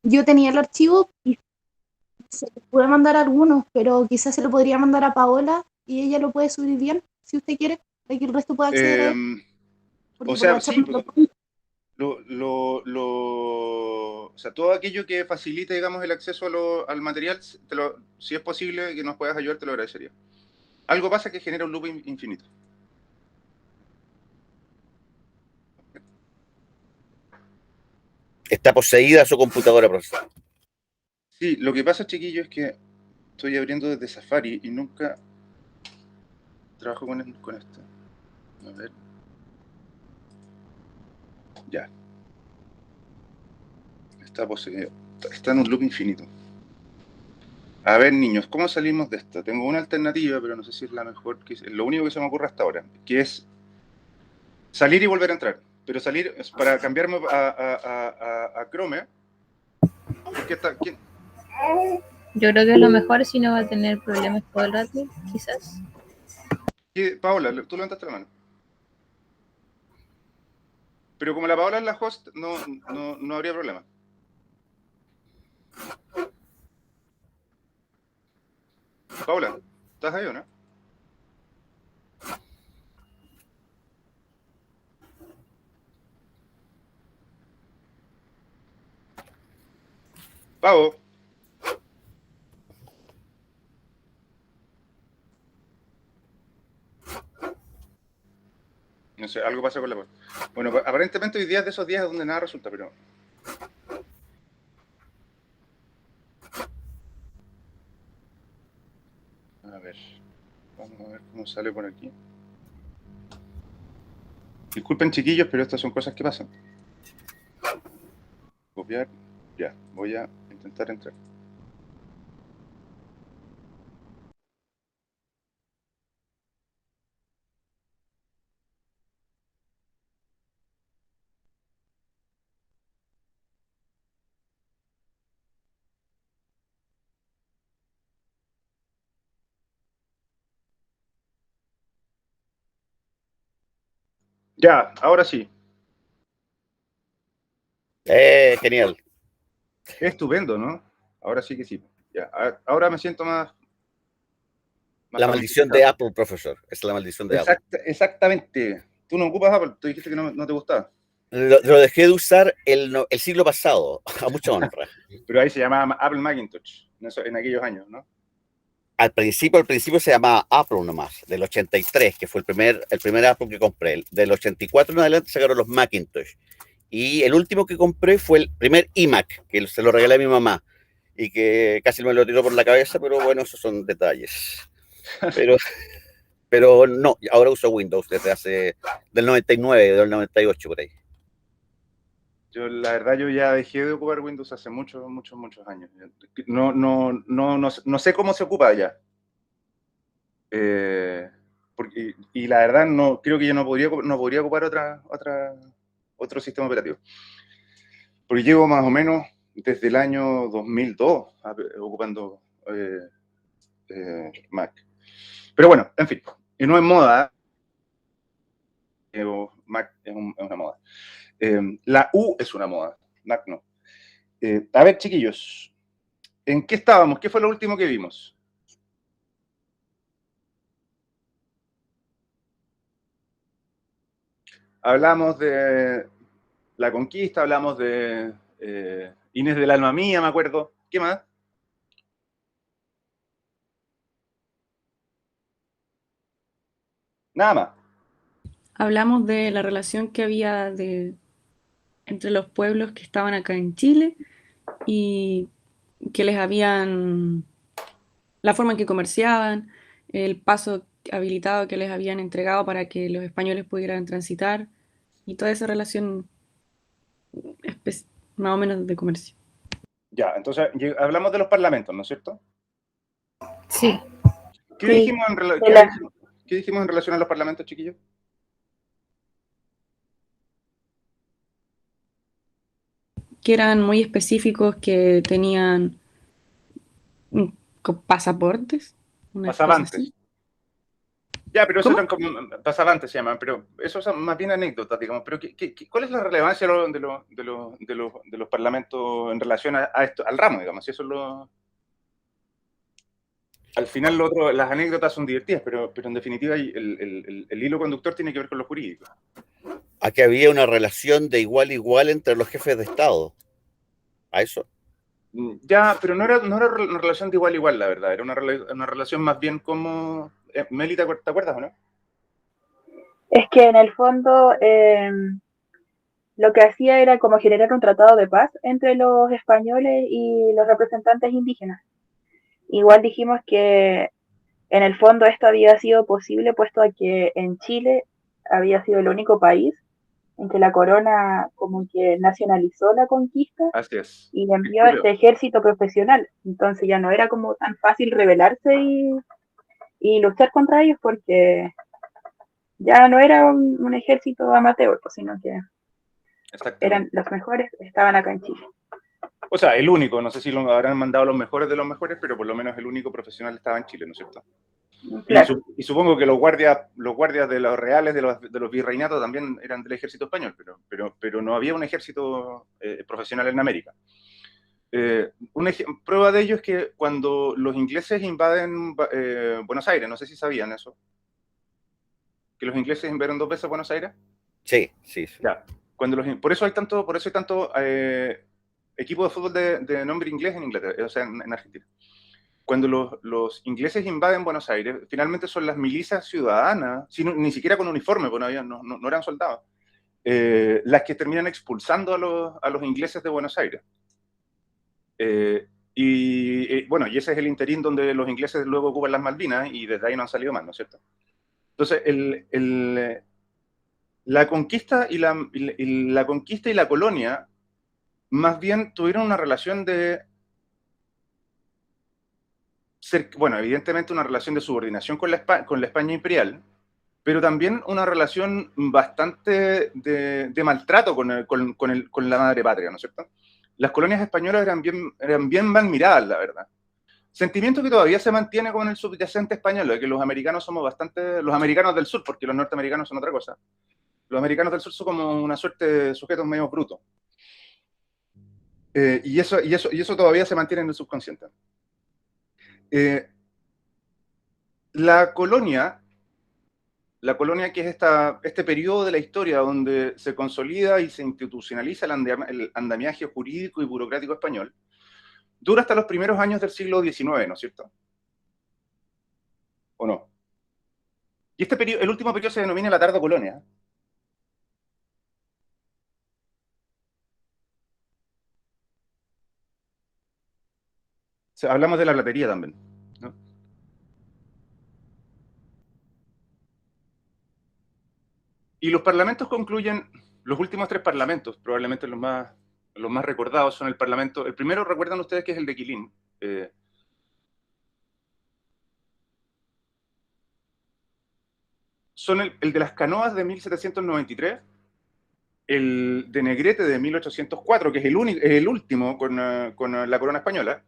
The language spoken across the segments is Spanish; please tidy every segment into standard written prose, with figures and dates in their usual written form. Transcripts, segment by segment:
Yo tenía el archivo y se lo pude mandar a algunos, pero quizás se lo podría mandar a Paola y ella lo puede subir bien, si usted quiere, para que el resto pueda acceder a él, O porque por sea, WhatsApp sí, no lo puedo. o sea, todo aquello que facilite, digamos, el acceso al material, si es posible que nos puedas ayudar, te lo agradecería. Algo pasa que genera un loop infinito. Está poseída su computadora, profesor. Sí, lo que pasa, chiquillo, es que estoy abriendo desde Safari y nunca trabajo con esto. A ver. Ya. Está poseído. Está en un loop infinito. A ver, niños, ¿cómo salimos de esto? Tengo una alternativa, pero no sé si es la mejor. Lo único que se me ocurre hasta ahora, que es salir y volver a entrar. Pero salir es para cambiarme a Chrome. Porque ¿quién? Yo creo que es lo mejor si no va a tener problemas todo el rato, quizás. Paola, tú levantaste la mano. Pero como la Paola es la host, no habría problema. Paola, ¿estás ahí o no? Pavo. No sé, algo pasa con la voz. Bueno, aparentemente hoy día es de esos días donde nada resulta, pero... A ver, vamos a ver cómo sale por aquí. Disculpen, chiquillos, pero estas son cosas que pasan. Copiar. Ya, voy a intentar entrar. Ya, ahora sí. Genial. Estupendo, ¿no? Ahora sí que sí. Ya, ahora me siento más La maldición de familiarizado. Apple, profesor. Es la maldición de Apple. Exactamente. Tú no ocupas Apple, tú dijiste que no te gustaba. Lo dejé de usar el siglo pasado, a mucha honra. Pero ahí se llamaba Apple Macintosh, en aquellos años, ¿no? Al principio se llamaba Apple nomás, del 83, que fue el primer Apple que compré. Del 84 en adelante sacaron los Macintosh. Y el último que compré fue el primer iMac, que se lo regalé a mi mamá. Y que casi me lo tiró por la cabeza, pero bueno, esos son detalles. Pero, pero no, ahora uso Windows del 99, del 98 por ahí. La verdad, yo ya dejé de ocupar Windows hace muchos, muchos, muchos años. No sé cómo se ocupa ya. Y la verdad, creo que yo no podría ocupar otro sistema operativo. Porque llevo más o menos desde el año 2002 ocupando Mac. Pero bueno, en fin, y no es moda. Mac es una moda. La U es una moda, Mac no. A ver, chiquillos, ¿en qué estábamos? ¿Qué fue lo último que vimos? Hablamos de la conquista, hablamos de Inés del alma mía, me acuerdo. ¿Qué más? Nada más. Hablamos de la relación que había entre los pueblos que estaban acá en Chile y que les habían, la forma en que comerciaban, el paso habilitado que les habían entregado para que los españoles pudieran transitar y toda esa relación más o menos de comercio. Ya, entonces hablamos de los parlamentos, ¿no es cierto? Sí. ¿Qué Sí, dijimos qué dijimos en relación a los parlamentos, chiquillos? Que eran muy específicos, que tenían pasaportes, una cosa Pasabantes. así. Ya, pero eso ¿Cómo? eran como pasabantes se llaman, pero eso son más bien anécdotas, digamos. Pero ¿cuál es la relevancia de los parlamentos en relación a esto, al ramo, digamos? Si eso es lo... Al final lo otro, las anécdotas son divertidas, pero en definitiva el hilo conductor tiene que ver con lo jurídico. Aquí había una relación de igual a igual entre los jefes de Estado. ¿A eso? Ya, pero no era una relación de igual a igual, la verdad. Era una relación más bien como... Meli, ¿te acuerdas o no? Es que en el fondo lo que hacía era como generar un tratado de paz entre los españoles y los representantes indígenas. Igual dijimos que en el fondo esto había sido posible puesto a que en Chile había sido el único país en que la corona como que nacionalizó la conquista Así es. y envió este ejército profesional. Entonces ya no era como tan fácil rebelarse y luchar contra ellos porque ya no era un ejército amateur, pues, sino que eran los mejores, estaban acá en Chile. O sea, el único, no sé si lo habrán mandado los mejores de los mejores, pero por lo menos el único profesional estaba en Chile, ¿no es cierto? Claro. Y supongo que los guardias de los reales, de los virreinatos también eran del ejército español, pero no había un ejército profesional en América. Prueba de ello es que cuando los ingleses invaden Buenos Aires, no sé si sabían eso, que los ingleses invadieron 2 veces Buenos Aires. Sí. Ya. Por eso hay tanto equipo de fútbol de nombre inglés en Inglaterra, o sea, en Argentina. Cuando los ingleses invaden Buenos Aires, finalmente son las milicias ciudadanas, ni siquiera con uniforme, porque no eran soldados, las que terminan expulsando a los ingleses de Buenos Aires. Bueno, y ese es el interín donde los ingleses luego ocupan las Malvinas y desde ahí no han salido más, ¿no es cierto? Entonces, la conquista y la colonia más bien tuvieron una relación bueno, evidentemente una relación de subordinación con la España imperial, pero también una relación bastante de maltrato con la madre patria, ¿no es cierto? Las colonias españolas eran bien mal miradas, la verdad. Sentimiento que todavía se mantiene con el subyacente español, de que los americanos somos los americanos del sur, porque los norteamericanos son otra cosa. Los americanos del sur son como una suerte de sujetos medio brutos. Y eso todavía se mantiene en el subconsciente. La colonia, que es este periodo de la historia donde se consolida y se institucionaliza el andamiaje jurídico y burocrático español, dura hasta los primeros años del siglo XIX, ¿no es cierto? ¿O no? Y el último periodo se denomina la tardocolonia. O sea, hablamos de la platería también, ¿no? Y los parlamentos concluyen, los últimos 3 parlamentos, probablemente los más recordados, son el parlamento, el primero, recuerdan ustedes que es el de Quilín. Son el de las Canoas de 1793, el de Negrete de 1804, que es el último con la corona española,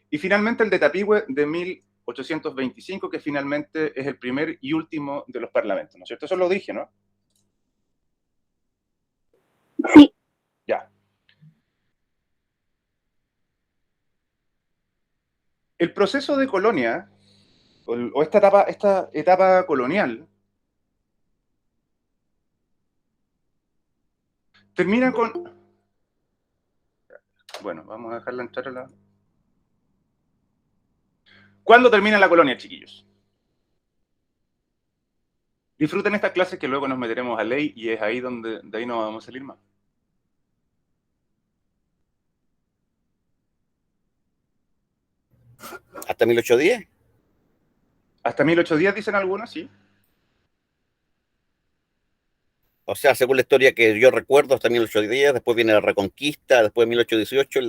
y finalmente el de Tapigüe de 1825, que finalmente es el primer y último de los parlamentos, ¿no es cierto? Eso lo dije, ¿no? Sí. Ya. El proceso de colonia, o esta etapa colonial, termina con... Bueno, vamos a dejarla entrar a la... ¿Cuándo termina la colonia, chiquillos? Disfruten estas clases que luego nos meteremos a ley y es ahí donde de ahí no vamos a salir más. ¿Hasta 1810? Hasta 1810 dicen algunos, sí. O sea, según la historia que yo recuerdo, hasta 1810, después viene la Reconquista, después de 1818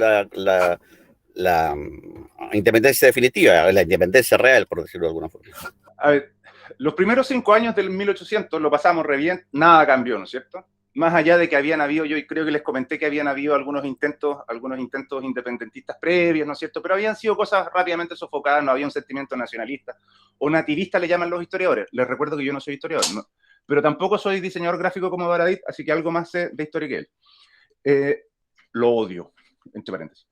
la independencia definitiva, la independencia real, por decirlo de alguna forma. A ver, los primeros 5 años del 1800 lo pasamos re bien, nada cambió, ¿no es cierto? más allá de que habían habido, yo creo que les comenté que habían habido algunos intentos independentistas previos, ¿no es cierto? Pero habían sido cosas rápidamente sofocadas, no había un sentimiento nacionalista, o nativista le llaman los historiadores. Les recuerdo que yo no soy historiador, ¿no? Pero tampoco soy diseñador gráfico como Baradit, así que algo más sé de historia que él. Lo odio, entre paréntesis.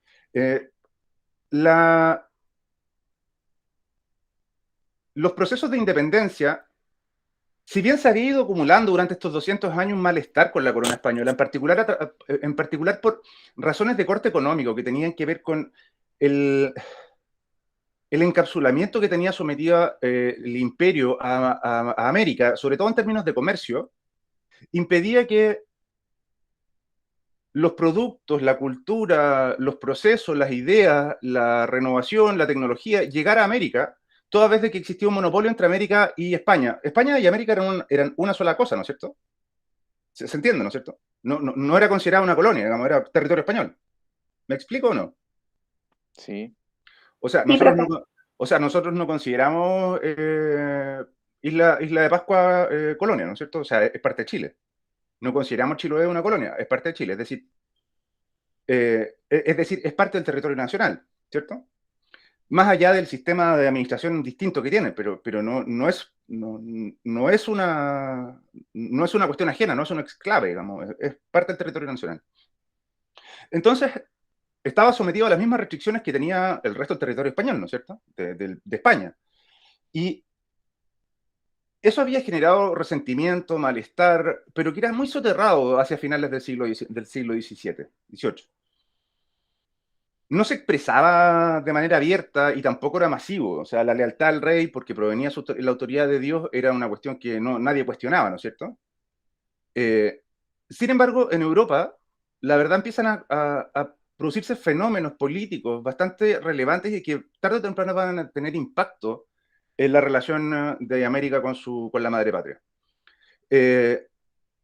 Los procesos de independencia, si bien se había ido acumulando durante estos 200 años un malestar con la corona española, en particular por razones de corte económico que tenían que ver con el encapsulamiento que tenía sometido el imperio a América, sobre todo en términos de comercio, impedía que los productos, la cultura, los procesos, las ideas, la renovación, la tecnología, llegara a América, toda vez de que existía un monopolio entre América y España. España y América eran una sola cosa, ¿no es cierto? ¿Se entiende, no es cierto? No era considerada una colonia, digamos, era territorio español. ¿Me explico o no? Sí. O sea, nosotros no consideramos Isla de Pascua colonia, ¿no es cierto? O sea, es parte de Chile. No consideramos Chiloé una colonia, es parte de Chile. Es decir, es parte del territorio nacional, ¿cierto? Más allá del sistema de administración distinto que tiene, pero no es una cuestión ajena, no es un exclave, digamos, es parte del territorio nacional. Entonces, estaba sometido a las mismas restricciones que tenía el resto del territorio español, ¿no es cierto? De España. Y eso había generado resentimiento, malestar, pero que era muy soterrado hacia finales del siglo XVII. No se expresaba de manera abierta y tampoco era masivo. O sea, la lealtad al rey, porque provenía la autoridad de Dios, era una cuestión que nadie cuestionaba, ¿no es cierto? Sin embargo, en Europa, la verdad empiezan a producirse fenómenos políticos bastante relevantes y que tarde o temprano van a tener impacto en la relación de América con la madre patria.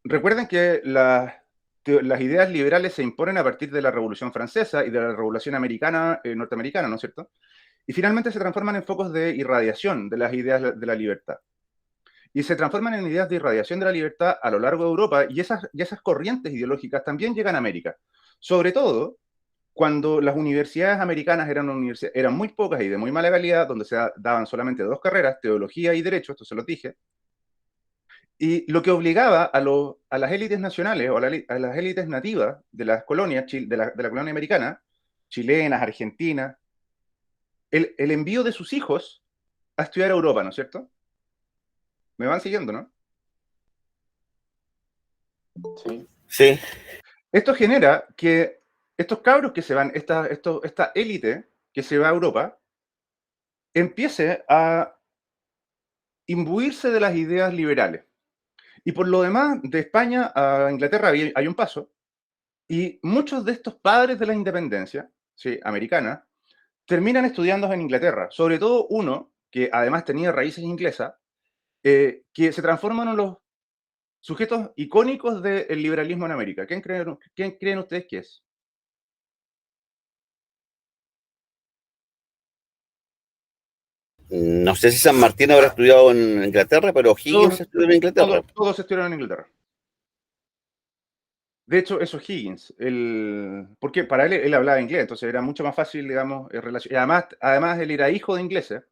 Recuerden que las ideas liberales se imponen a partir de la Revolución Francesa y de la Revolución norteamericana, ¿no es cierto? Y finalmente se transforman en focos de irradiación de las ideas de la libertad. Y se transforman en ideas de irradiación de la libertad a lo largo de Europa, y esas corrientes ideológicas también llegan a América. Sobre todo cuando las universidades americanas eran muy pocas y de muy mala calidad, donde se daban solamente 2 carreras, teología y derecho, esto se lo dije, y lo que obligaba a las élites nacionales o a las élites nativas de las colonias, de la colonia americana, chilenas, argentinas, el envío de sus hijos a estudiar a Europa, ¿no es cierto? ¿Me van siguiendo, no? Sí. Sí. Esto genera que estos cabros que se van, esta élite que se va a Europa, empiece a imbuirse de las ideas liberales. Y por lo demás, de España a Inglaterra hay un paso, y muchos de estos padres de la independencia, ¿sí?, americana, terminan estudiando en Inglaterra, sobre todo uno que además tenía raíces inglesas, que se transforman en los sujetos icónicos del liberalismo en América. ¿Quién creen ustedes que es? No sé si San Martín habrá estudiado en Inglaterra, pero Higgins estudió en Inglaterra. Todos estudiaron en Inglaterra. De hecho, eso es Higgins. Porque para él hablaba inglés, entonces era mucho más fácil, digamos, y además él era hijo de ingleses.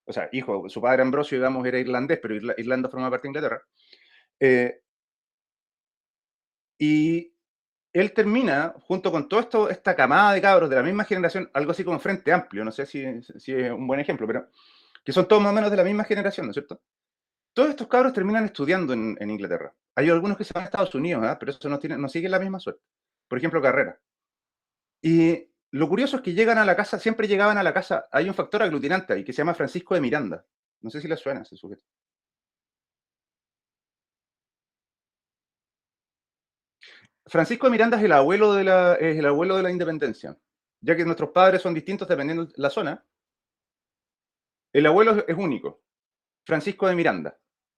O sea, su padre Ambrosio, digamos, era irlandés, pero Irlanda forma parte de Inglaterra. Y él termina, junto con toda esta camada de cabros de la misma generación, algo así como Frente Amplio, no sé si es un buen ejemplo, pero que son todos más o menos de la misma generación, ¿no es cierto? Todos estos cabros terminan estudiando en Inglaterra. Hay algunos que se van a Estados Unidos, pero eso no siguen la misma suerte. Por ejemplo, Carrera. Y lo curioso es que siempre llegaban a la casa, hay un factor aglutinante ahí que se llama Francisco de Miranda. No sé si les suena ese sujeto. Francisco de Miranda es el abuelo de la independencia. Ya que nuestros padres son distintos dependiendo de la zona, el abuelo es único. Francisco de Miranda,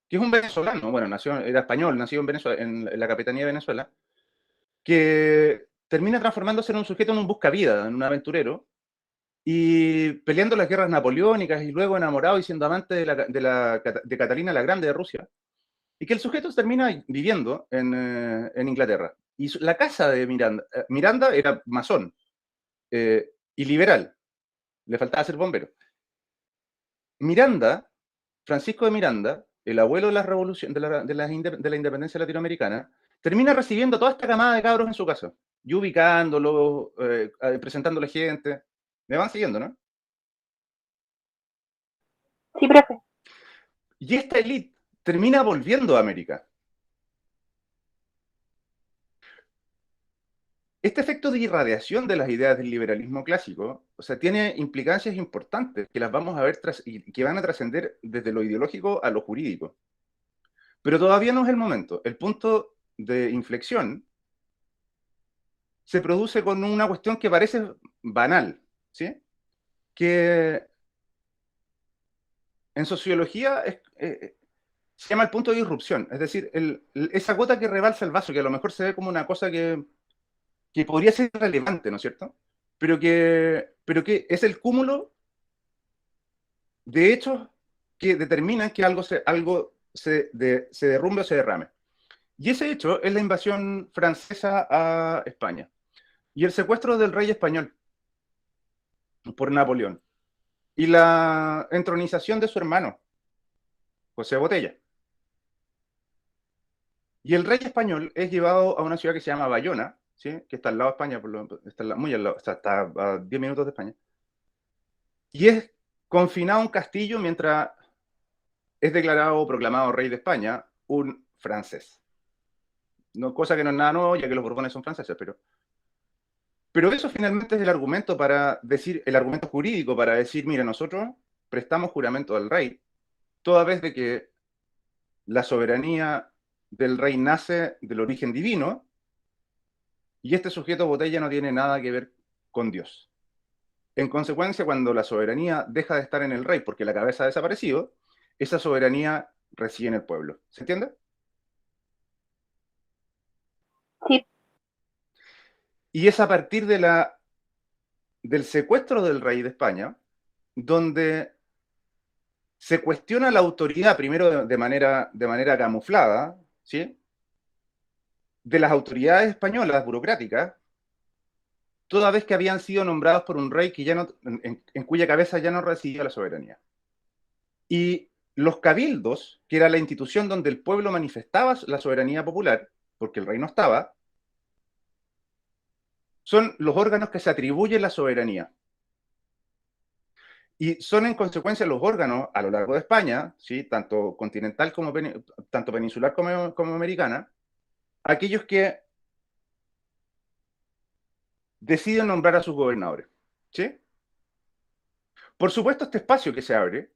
que es un venezolano, bueno, era español, nacido en Venezuela, en la capitanía de Venezuela, que termina transformándose en un sujeto, en un buscavida, en un aventurero, y peleando las guerras napoleónicas y luego enamorado y siendo amante de Catalina la Grande de Rusia, Y que el sujeto termina viviendo en Inglaterra. Y la casa de Miranda, Miranda era masón y liberal. Le faltaba ser bombero. Miranda, Francisco de Miranda, el abuelo de la revolución, de la independencia latinoamericana, termina recibiendo toda esta camada de cabros en su casa y ubicándolo, presentando a la gente. Me van siguiendo, ¿no? Sí, profe. Y esta élite termina volviendo a América. Este efecto de irradiación de las ideas del liberalismo clásico, o sea, tiene implicancias importantes que las vamos a ver y que van a trascender desde lo ideológico a lo jurídico. Pero todavía no es el momento. El punto de inflexión se produce con una cuestión que parece banal, ¿sí? Que en sociología se llama el punto de irrupción, es decir, esa gota que rebalsa el vaso, que a lo mejor se ve como una cosa que podría ser relevante, ¿no es cierto? Pero que es el cúmulo de hechos que determinan que algo se derrumbe o se derrame. Y ese hecho es la invasión francesa a España y el secuestro del rey español por Napoleón y la entronización de su hermano, José Botella. Y el rey español es llevado a una ciudad que se llama Bayona, ¿sí? Que está al lado de España, está muy al lado, o sea, está a 10 minutos de España. Y es confinado a un castillo mientras es declarado o proclamado rey de España un francés. No, cosa que no es nada nuevo, ya que los Borbones son franceses, pero eso finalmente es el argumento para decir, el argumento jurídico para decir, mira, nosotros prestamos juramento al rey, toda vez de que la soberanía del rey nace del origen divino, y este sujeto Botella no tiene nada que ver con Dios. En consecuencia, cuando la soberanía deja de estar en el rey porque la cabeza ha desaparecido, esa soberanía reside en el pueblo. ¿Se entiende? Sí. Y es a partir del secuestro del rey de España, donde se cuestiona la autoridad, primero de manera camuflada, ¿sí? De las autoridades españolas burocráticas, toda vez que habían sido nombrados por un rey que ya no, en cuya cabeza ya no residía la soberanía. Y los cabildos, que era la institución donde el pueblo manifestaba la soberanía popular, porque el rey no estaba, son los órganos que se atribuyen la soberanía. Y son en consecuencia los órganos a lo largo de España, ¿sí? Tanto continental como tanto peninsular como americana, aquellos que deciden nombrar a sus gobernadores. ¿Sí? Por supuesto, este espacio que se abre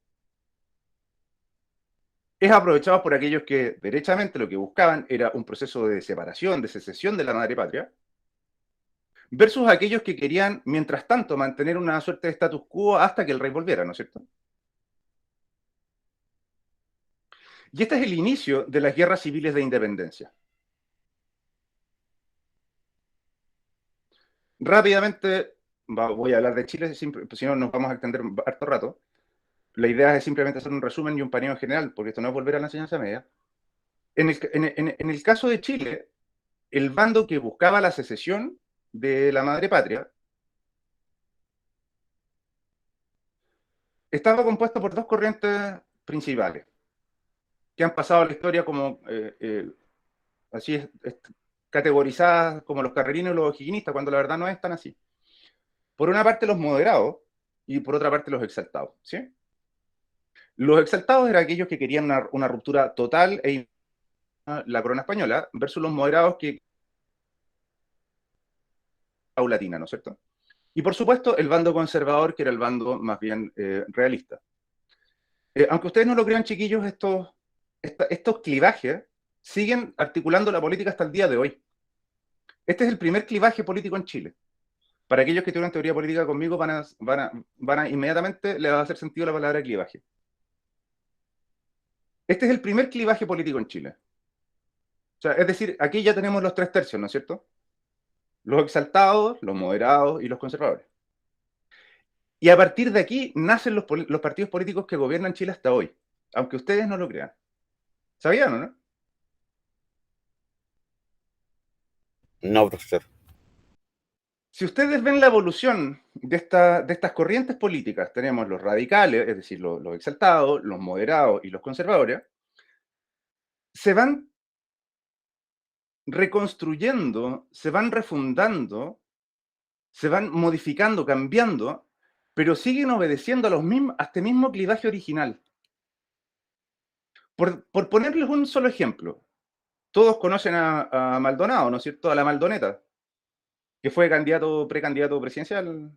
es aprovechado por aquellos que derechamente lo que buscaban era un proceso de separación, de secesión de la madre patria, versus aquellos que querían, mientras tanto, mantener una suerte de status quo hasta que el rey volviera, ¿no es cierto? Y este es el inicio de las guerras civiles de independencia. Rápidamente, voy a hablar de Chile, si no nos vamos a extender harto rato. La idea es simplemente hacer un resumen y un paneo en general, porque esto no es volver a la enseñanza media. En el caso de Chile, el bando que buscaba la secesión de la madre patria estaba compuesto por dos corrientes principales, que han pasado a la historia como así categorizadas como los carrerinos y los o'higginistas, cuando la verdad no es tan así. Por una parte los moderados y por otra parte los exaltados, ¿sí? Los exaltados eran aquellos que querían una ruptura total e la corona española, versus los moderados que paulatina, ¿no es cierto? Y por supuesto el bando conservador, que era el bando más bien realista. Aunque ustedes no lo crean, chiquillos, estos clivajes siguen articulando la política hasta el día de hoy. Este es el primer clivaje político en Chile. Para aquellos que tienen teoría política conmigo, van a inmediatamente les va a hacer sentido la palabra clivaje. Este es el primer clivaje político en Chile. O sea, es decir, aquí ya tenemos los tres tercios, ¿no es cierto? Los exaltados, los moderados y los conservadores. Y a partir de aquí nacen los partidos políticos que gobiernan Chile hasta hoy, aunque ustedes no lo crean. ¿Sabían o no? No, profesor. Si ustedes ven la evolución de estas corrientes políticas, tenemos los radicales, es decir, los exaltados, los moderados y los conservadores, se van reconstruyendo, se van refundando, se van modificando, cambiando, pero siguen obedeciendo a este mismo clivaje original. Por ponerles un solo ejemplo, todos conocen a Maldonado, ¿no es cierto? A la Maldoneta, que fue precandidato presidencial.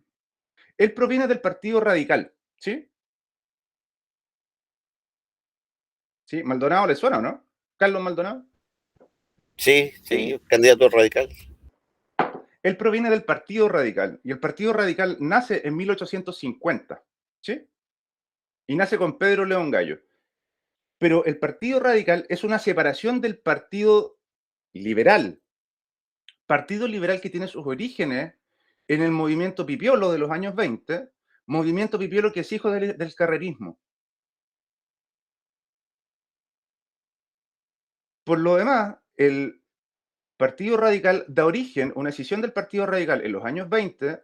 Él proviene del Partido Radical, ¿sí? ¿Sí? ¿Maldonado le suena o no? ¿Carlos Maldonado? Sí, sí, candidato radical. Él proviene del Partido Radical, y el Partido Radical nace en 1850, ¿sí? Y nace con Pedro León Gallo. Pero el Partido Radical es una separación del Partido Liberal. Partido Liberal que tiene sus orígenes en el movimiento Pipiolo de los años 20, movimiento Pipiolo que es hijo del carrerismo. Por lo demás, el Partido Radical da origen, una escisión del Partido Radical en los años 20,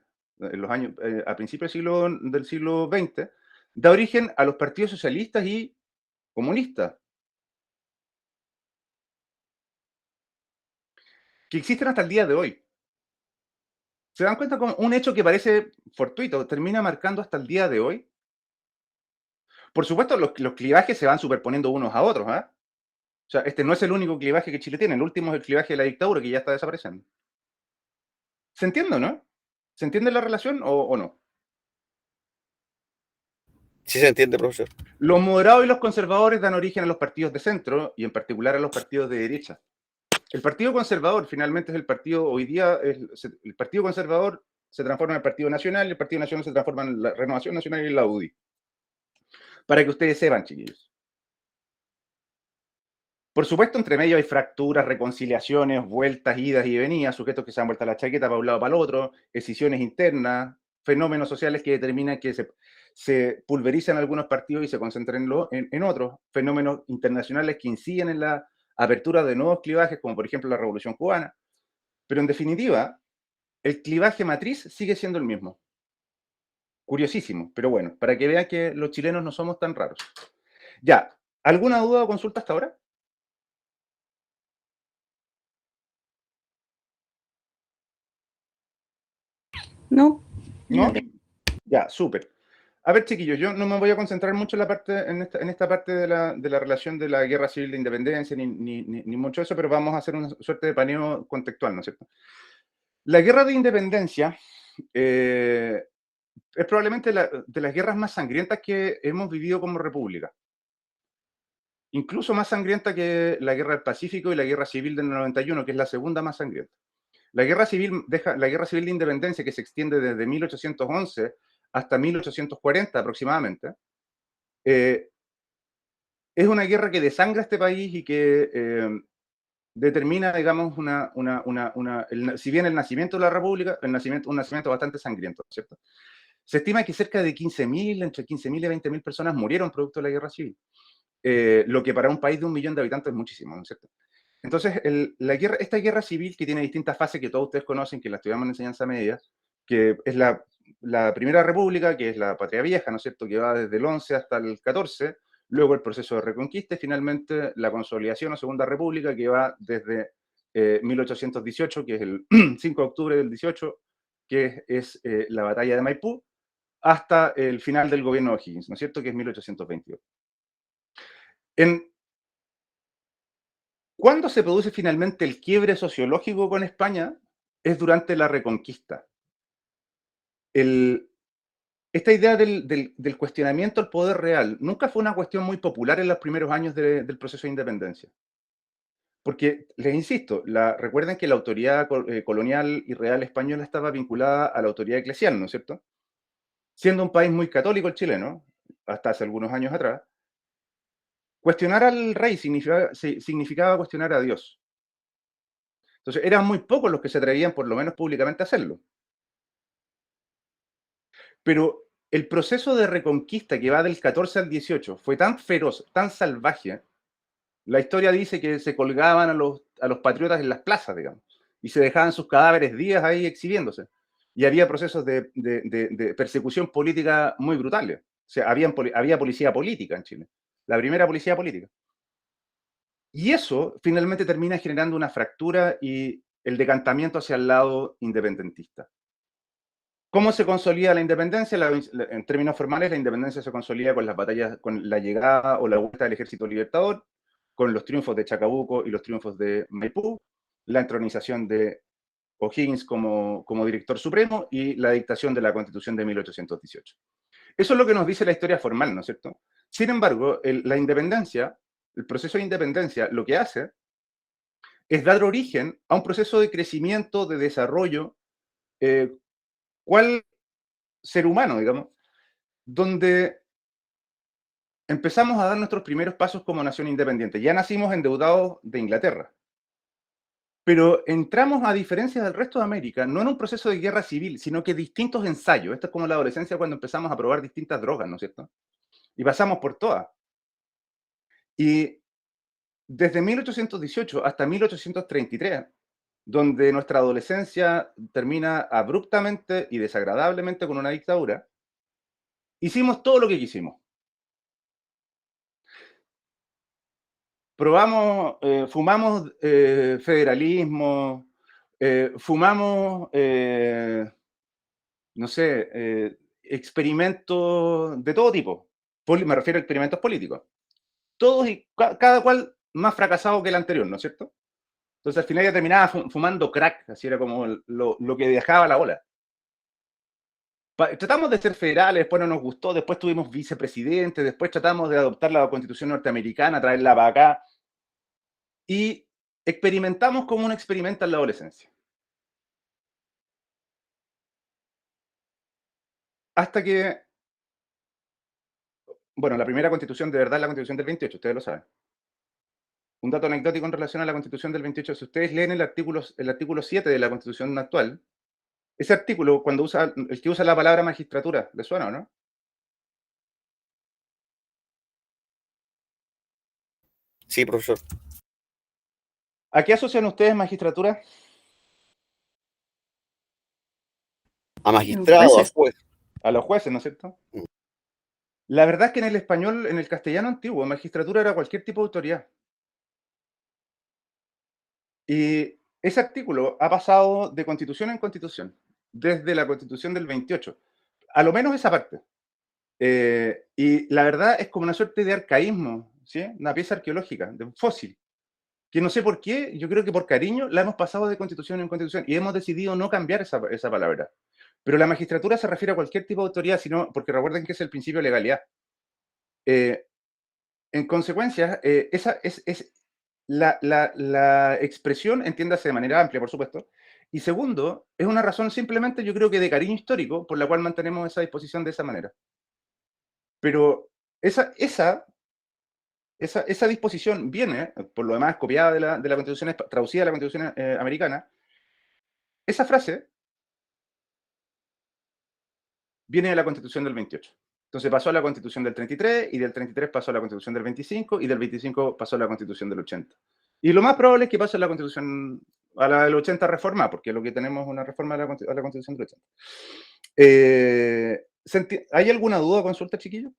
a principios del siglo XX, da origen a los partidos socialistas y comunistas, que existen hasta el día de hoy. ¿Se dan cuenta como un hecho que parece fortuito termina marcando hasta el día de hoy? Por supuesto, los clivajes se van superponiendo unos a otros, ¿eh? O sea, este no es el único clivaje que Chile tiene, el último es el clivaje de la dictadura, que ya está desapareciendo. ¿Se entiende o no? ¿Se entiende la relación o no? Sí se entiende, profesor. Los moderados y los conservadores dan origen a los partidos de centro y en particular a los partidos de derecha. El Partido Conservador finalmente es el partido, hoy día, el Partido Conservador se transforma en el Partido Nacional y el Partido Nacional se transforma en la Renovación Nacional y la UDI. Para que ustedes sepan, chiquillos. Por supuesto, entre medio hay fracturas, reconciliaciones, vueltas, idas y venidas, sujetos que se han vuelto la chaqueta para un lado para el otro, escisiones internas, fenómenos sociales que determinan que se pulverizan algunos partidos y se concentran en otros, fenómenos internacionales que inciden en la apertura de nuevos clivajes, como por ejemplo la Revolución Cubana. Pero en definitiva, el clivaje matriz sigue siendo el mismo. Curiosísimo, pero bueno, para que vean que los chilenos no somos tan raros. Ya, ¿alguna duda o consulta hasta ahora? No, ¿No? Ya, súper. A ver, chiquillos, yo no me voy a concentrar mucho en esta parte de la relación de la guerra civil de independencia, ni mucho eso, pero vamos a hacer una suerte de paneo contextual, ¿no es cierto? La guerra de independencia es probablemente de las guerras más sangrientas que hemos vivido como república. Incluso más sangrienta que la guerra del Pacífico y la guerra civil del 91, que es la segunda más sangrienta. La guerra civil de independencia, que se extiende desde 1811 hasta 1840 aproximadamente, es una guerra que desangra este país y que determina, digamos, si bien el nacimiento de la República, un nacimiento bastante sangriento, ¿cierto? Se estima que cerca de 15.000, entre 15.000 y 20.000 personas murieron producto de la guerra civil, lo que para un país de 1 millón de habitantes es muchísimo, ¿no es cierto? Entonces, esta guerra civil que tiene distintas fases que todos ustedes conocen, que la estudiamos en enseñanza media, que es la Primera República, que es la Patria Vieja, ¿no es cierto?, que va desde el 11 hasta el 14, luego el proceso de reconquista y finalmente la consolidación o Segunda República, que va desde 1818, que es el 5 de octubre del 18, que es la batalla de Maipú, hasta el final del gobierno de O'Higgins, ¿no es cierto?, que es 1822. ¿Cuándo se produce finalmente el quiebre sociológico con España? Es durante la Reconquista. Esta idea del cuestionamiento al poder real nunca fue una cuestión muy popular en los primeros años del proceso de independencia. Porque, les insisto, recuerden que la autoridad colonial y real española estaba vinculada a la autoridad eclesial, ¿no es cierto? Siendo un país muy católico el chileno, hasta hace algunos años atrás, cuestionar al rey significaba cuestionar a Dios. Entonces, eran muy pocos los que se atrevían, por lo menos públicamente, a hacerlo. Pero el proceso de reconquista que va del 14 al 18 fue tan feroz, tan salvaje. La historia dice que se colgaban a los patriotas en las plazas, digamos. y se dejaban sus cadáveres días ahí exhibiéndose. Y había procesos de persecución política muy brutales. O sea, había policía política en Chile, la primera policía política. Y eso finalmente termina generando una fractura y el decantamiento hacia el lado independentista. ¿Cómo se consolida la independencia? En términos formales, la independencia se consolida con las batallas, con la llegada o la vuelta del Ejército Libertador, con los triunfos de Chacabuco y los triunfos de Maipú, la entronización de O'Higgins como director supremo y la dictación de la Constitución de 1818. Eso es lo que nos dice la historia formal, ¿no es cierto? Sin embargo, la independencia, el proceso de independencia, lo que hace es dar origen a un proceso de crecimiento, de desarrollo, cual ser humano, digamos, donde empezamos a dar nuestros primeros pasos como nación independiente. Ya nacimos endeudados de Inglaterra, pero entramos, a diferencia del resto de América, no en un proceso de guerra civil, sino que distintos ensayos. Esto es como la adolescencia cuando empezamos a probar distintas drogas, ¿no es cierto? Y pasamos por todas. Y desde 1818 hasta 1833, donde nuestra adolescencia termina abruptamente y desagradablemente con una dictadura, hicimos todo lo que quisimos. Probamos, fumamos federalismo, fumamos, no sé, experimentos de todo tipo. Me refiero a experimentos políticos. Todos y cada cual más fracasado que el anterior, ¿no es cierto? Entonces al final ya terminaba fumando crack, así era como lo que dejaba la ola. Tratamos de ser federales, después no nos gustó, después tuvimos vicepresidentes, después tratamos de adoptar la Constitución norteamericana, traerla para acá, y experimentamos como uno experimenta en la adolescencia. Hasta que, bueno, la primera Constitución de verdad es la Constitución del 28, ustedes lo saben. Un dato anecdótico en relación a la Constitución del 28, si ustedes leen el artículo 7 de la Constitución actual, ese artículo, el que usa la palabra magistratura, ¿le suena o no? Sí, profesor. ¿A qué asocian ustedes magistratura? A magistrado, a Jueces. juez. A los jueces, ¿no es cierto? Mm. La verdad es que en el español, en el castellano antiguo, magistratura era cualquier tipo de autoridad. Y ese artículo ha pasado de constitución en constitución, desde la Constitución del 28, a lo menos esa parte. Y la verdad es como una suerte de arcaísmo, ¿sí? Una pieza arqueológica, de un fósil, que no sé por qué, yo creo que por cariño la hemos pasado de constitución en constitución y hemos decidido no cambiar esa palabra. Pero la magistratura se refiere a cualquier tipo de autoridad, sino, porque recuerden que es el principio de legalidad. En consecuencia, esa es la expresión, entiéndase de manera amplia, por supuesto. Y segundo, es una razón simplemente, yo creo que de cariño histórico, por la cual mantenemos esa disposición de esa manera. Pero esa disposición viene, por lo demás, copiada de la Constitución, traducida a la Constitución americana. Esa frase viene de la Constitución del 28. Entonces pasó a la Constitución del 33, y del 33 pasó a la Constitución del 25, y del 25 pasó a la Constitución del 80. Y lo más probable es que pase a la Constitución, a la del 80 reforma, porque lo que tenemos es una reforma a la Constitución del 80. ¿Hay alguna duda o consulta, chiquillos?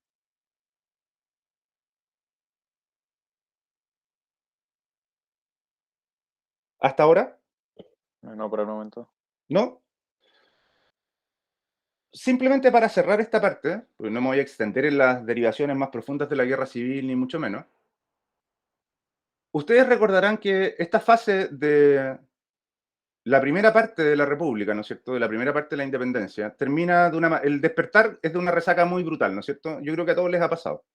¿Hasta ahora? No, por el momento. ¿No? Simplemente para cerrar esta parte, porque no me voy a extender en las derivaciones más profundas de la guerra civil, ni mucho menos. Ustedes recordarán que esta fase de la primera parte de la República, ¿no es cierto?, de la primera parte de la independencia, termina el despertar es de una resaca muy brutal, ¿no es cierto? Yo creo que a todos les ha pasado.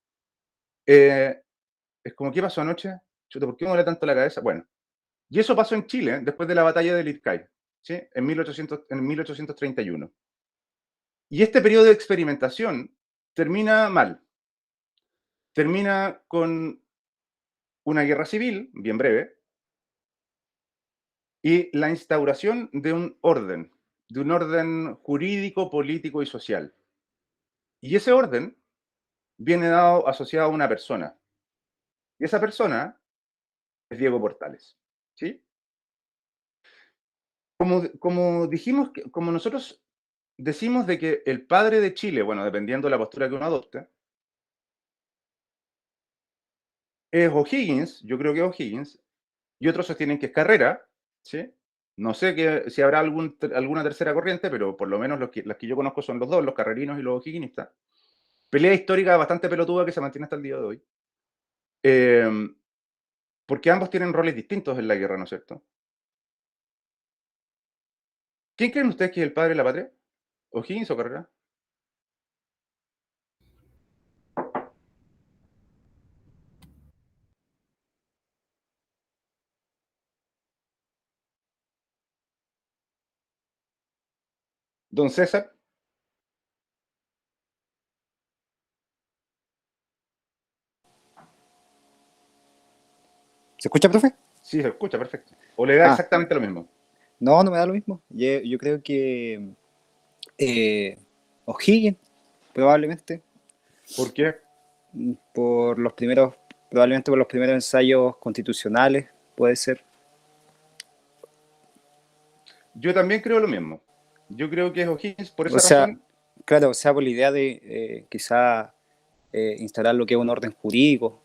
Es como, ¿qué pasó anoche? Chuta, ¿por qué me duele tanto la cabeza? Bueno, y eso pasó en Chile después de la batalla de Lircay, ¿sí? En 1831. Y este periodo de experimentación termina mal. Termina con una guerra civil, bien breve, y la instauración de un orden jurídico, político y social. Y ese orden viene asociado a una persona. Y esa persona es Diego Portales, ¿sí? como dijimos, como nosotros decimos de que el padre de Chile, bueno, dependiendo de la postura que uno adopte, es O'Higgins, yo creo que es O'Higgins, y otros sostienen que es Carrera, ¿sí? No sé si habrá alguna tercera corriente, pero por lo menos las que yo conozco son los dos, los carrerinos y los o'higginistas. Pelea histórica bastante pelotuda que se mantiene hasta el día de hoy. Porque ambos tienen roles distintos en la guerra, ¿no es cierto? ¿Quién creen ustedes que es el padre de la patria? ¿O'Higgins o Carrera? Don César. ¿Se escucha, profe? Sí, se escucha, perfecto. ¿O le da Ah. exactamente lo mismo? No, no me da lo mismo. Yo creo que O'Higgins, probablemente, ¿Por qué? probablemente por los primeros ensayos constitucionales, puede ser. Yo también creo lo mismo. Yo creo que es O'Higgins por esa O sea, razón. claro, o sea, por la idea de quizá instalar lo que es un orden jurídico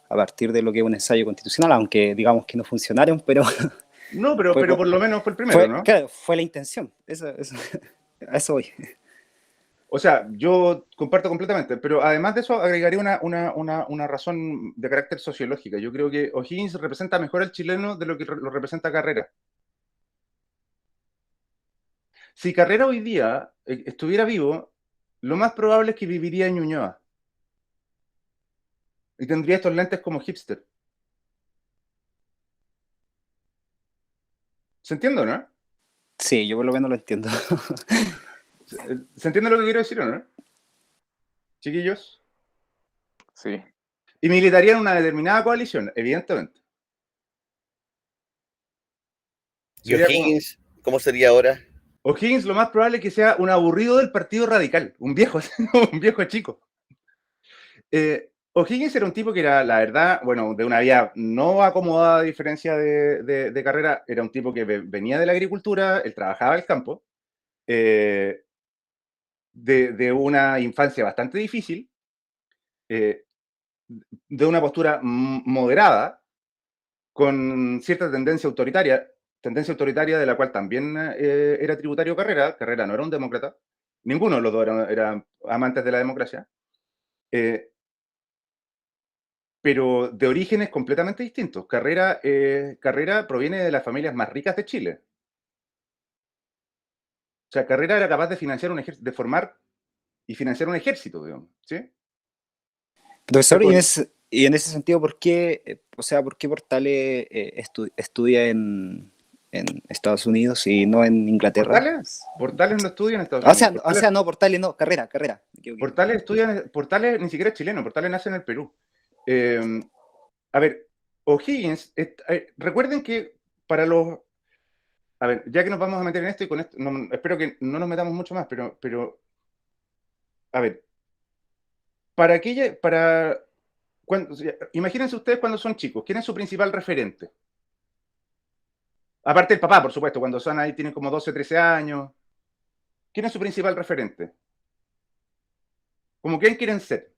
a partir de lo que es un ensayo constitucional, aunque digamos que no funcionaron, pero No, pero fue, por lo menos fue el primero, ¿no? claro, fue la intención. A eso voy. O sea, yo comparto completamente, pero además de eso agregaría una razón de carácter sociológica. Yo creo que O'Higgins representa mejor al chileno de lo que lo representa Carrera. Si Carrera hoy día estuviera vivo, lo más probable es que viviría en Ñuñoa. Y tendría estos lentes como hipster. ¿Se entiende, no? Sí, yo por lo menos lo entiendo. ¿Se entiende lo que quiero decir o no? Chiquillos. Sí. Y militarían una determinada coalición, evidentemente. ¿Y Sería como- O'Higgins, cómo sería ahora? O'Higgins lo más probable es que sea un aburrido del Partido Radical, un viejo, un viejo chico. O'Higgins era un tipo que era, la verdad, bueno, de una vida no acomodada a diferencia de Carrera, era un tipo que venía de la agricultura, él trabajaba el campo, de una infancia bastante difícil, eh, de una postura moderada, con cierta tendencia autoritaria de la cual también era tributario Carrera. Carrera no era un demócrata, ninguno de los dos eran amantes de la democracia, pero de orígenes completamente distintos. Carrera proviene de las familias más ricas de Chile. O sea, Carrera era capaz de financiar de formar y financiar un ejército, digamos, ¿sí? Profesor, y en ese sentido, ¿por qué, por qué Portales estudia en Estados Unidos y no en Inglaterra? Portales no estudia en Estados O Unidos. sea, no, Portales no, Carrera. Me equivoqué. Portales ni siquiera es chileno, Portales nace en el Perú. A ver, O'Higgins, recuerden que para los... A ver, ya que nos vamos a meter en esto y con esto, espero que no nos metamos mucho más, pero a ver, imagínense ustedes cuando son chicos, ¿quién es su principal referente? Aparte del papá, por supuesto, cuando son ahí, tienen como 12, 13 años. ¿Quién es su principal referente? ¿Cómo quién quieren ser?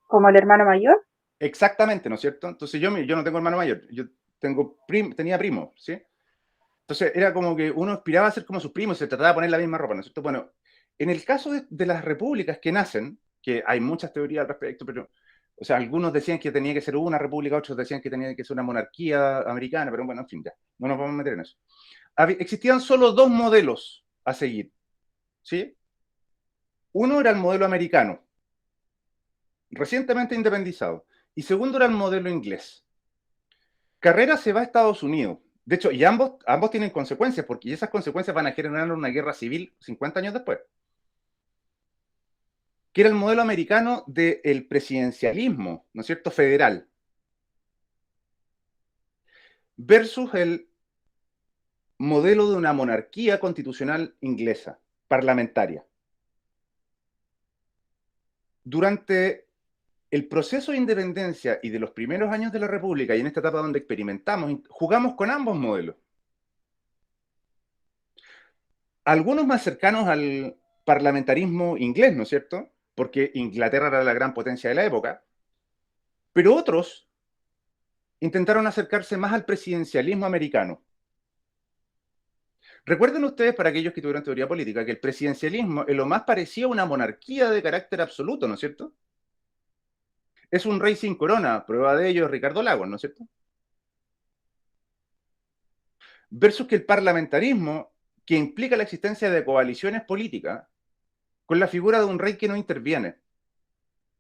¿Como el hermano mayor? Exactamente, ¿no es cierto? Entonces yo no tengo hermano mayor, yo tenía primos, ¿sí? Entonces era como que uno aspiraba a ser como sus primos y se trataba de poner la misma ropa, ¿no es cierto? Bueno, en el caso de las repúblicas que nacen, que hay muchas teorías al respecto, pero, o sea, algunos decían que tenía que ser una república, otros decían que tenía que ser una monarquía americana, pero bueno, en fin, ya, no nos vamos a meter en eso. Existían solo dos modelos a seguir, ¿sí? Uno era el modelo americano, recientemente independizado, y segundo era el modelo inglés. Carrera se va a Estados Unidos. De hecho, y ambos tienen consecuencias, porque esas consecuencias van a generar una guerra civil 50 años después. Que era el modelo americano del presidencialismo, ¿no es cierto?, federal. Versus el modelo de una monarquía constitucional inglesa, parlamentaria. Durante el proceso de independencia y de los primeros años de la República, y en esta etapa donde experimentamos, jugamos con ambos modelos. Algunos más cercanos al parlamentarismo inglés, ¿no es cierto? Porque Inglaterra era la gran potencia de la época, pero otros intentaron acercarse más al presidencialismo americano. Recuerden ustedes, para aquellos que tuvieron teoría política, que el presidencialismo es lo más parecido a una monarquía de carácter absoluto, ¿no es cierto? Es un rey sin corona, prueba de ello es Ricardo Lagos, ¿no es cierto? Versus que el parlamentarismo, que implica la existencia de coaliciones políticas, con la figura de un rey que no interviene.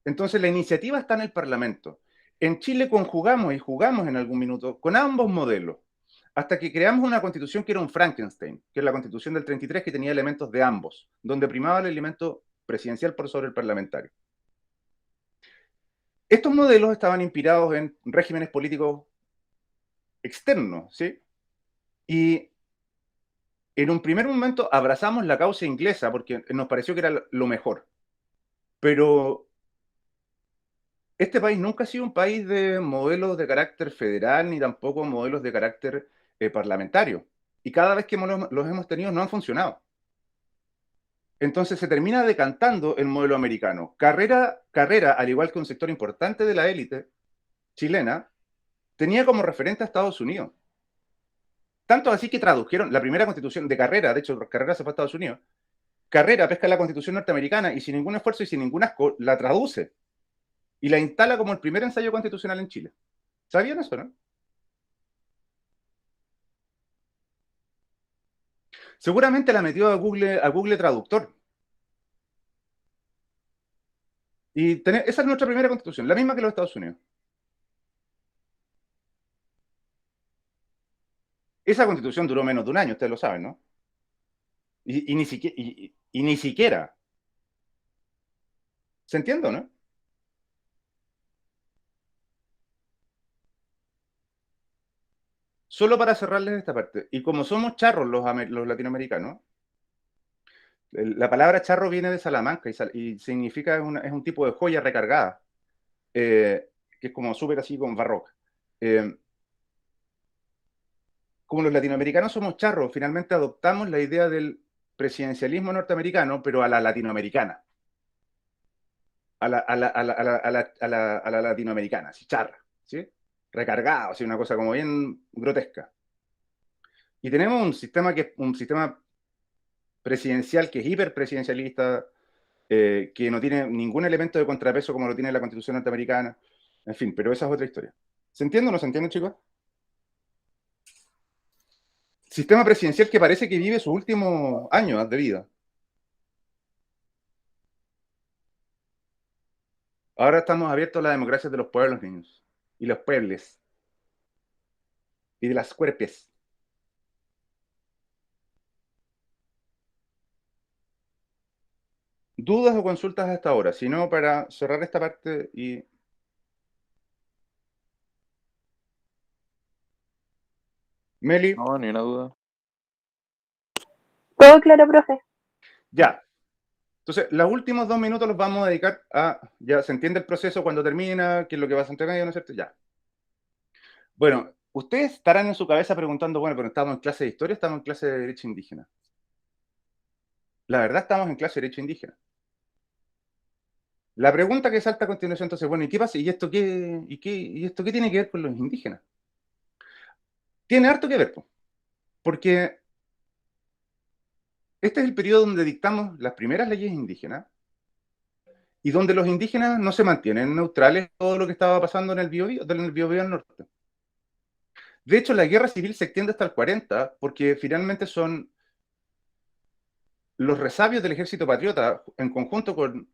Entonces la iniciativa está en el Parlamento. En Chile conjugamos y jugamos en algún minuto con ambos modelos, hasta que creamos una constitución que era un Frankenstein, que es la constitución del 33, que tenía elementos de ambos, donde primaba el elemento presidencial por sobre el parlamentario. Estos modelos estaban inspirados en regímenes políticos externos, ¿sí? Y en un primer momento abrazamos la causa inglesa porque nos pareció que era lo mejor. Pero este país nunca ha sido un país de modelos de carácter federal ni tampoco modelos de carácter parlamentario. Y cada vez que los hemos tenido no han funcionado. Entonces se termina decantando el modelo americano. Carrera, al igual que un sector importante de la élite chilena, tenía como referente a Estados Unidos. Tanto así que tradujeron la primera constitución de Carrera, de hecho Carrera se fue a Estados Unidos, Carrera pesca la constitución norteamericana y sin ningún esfuerzo y sin ningún asco la traduce y la instala como el primer ensayo constitucional en Chile. ¿Sabían eso, no? Seguramente la metió a Google Traductor. Y esa es nuestra primera constitución, la misma que los Estados Unidos. Esa constitución duró menos de un año, ustedes lo saben, ¿no? Y ni siquiera. ¿Se entiende, no? Solo para cerrarles esta parte. Y como somos charros los latinoamericanos, la palabra charro viene de Salamanca y significa, es un tipo de joya recargada, que es como súper así con barroca. Como los latinoamericanos somos charros, finalmente adoptamos la idea del presidencialismo norteamericano, pero a la latinoamericana. A la latinoamericana, así, charra, ¿sí? Recargado, así, una cosa como bien grotesca. Y tenemos un sistema presidencial que es hiperpresidencialista, que no tiene ningún elemento de contrapeso como lo tiene la Constitución norteamericana. En fin, pero esa es otra historia. ¿Se entiende o no se entiende, chicos? Sistema presidencial que parece que vive sus últimos años de vida. Ahora estamos abiertos a la democracia de los pueblos, niños. Y los puebles. Y de las cuerpes. ¿Dudas o consultas hasta ahora? Si no, para cerrar esta parte y... Meli. No, ni una duda. Todo claro, profe. Ya. Entonces, los últimos 2 minutos los vamos a dedicar a... Ya se entiende el proceso cuando termina, qué es lo que pasa entre medio, ¿no es cierto? Ya. Bueno, ustedes estarán en su cabeza preguntando, bueno, pero estamos en clase de historia, estamos en clase de derecho indígena. La verdad, estamos en clase de derecho indígena. La pregunta que salta a continuación, entonces, bueno, ¿y qué pasa? ¿Y esto qué tiene que ver con los indígenas? Tiene harto que ver, porque este es el periodo donde dictamos las primeras leyes indígenas y donde los indígenas no se mantienen neutrales a todo lo que estaba pasando en el Biobío del norte. De hecho, la guerra civil se extiende hasta el 40 porque finalmente son los resabios del ejército patriota en conjunto con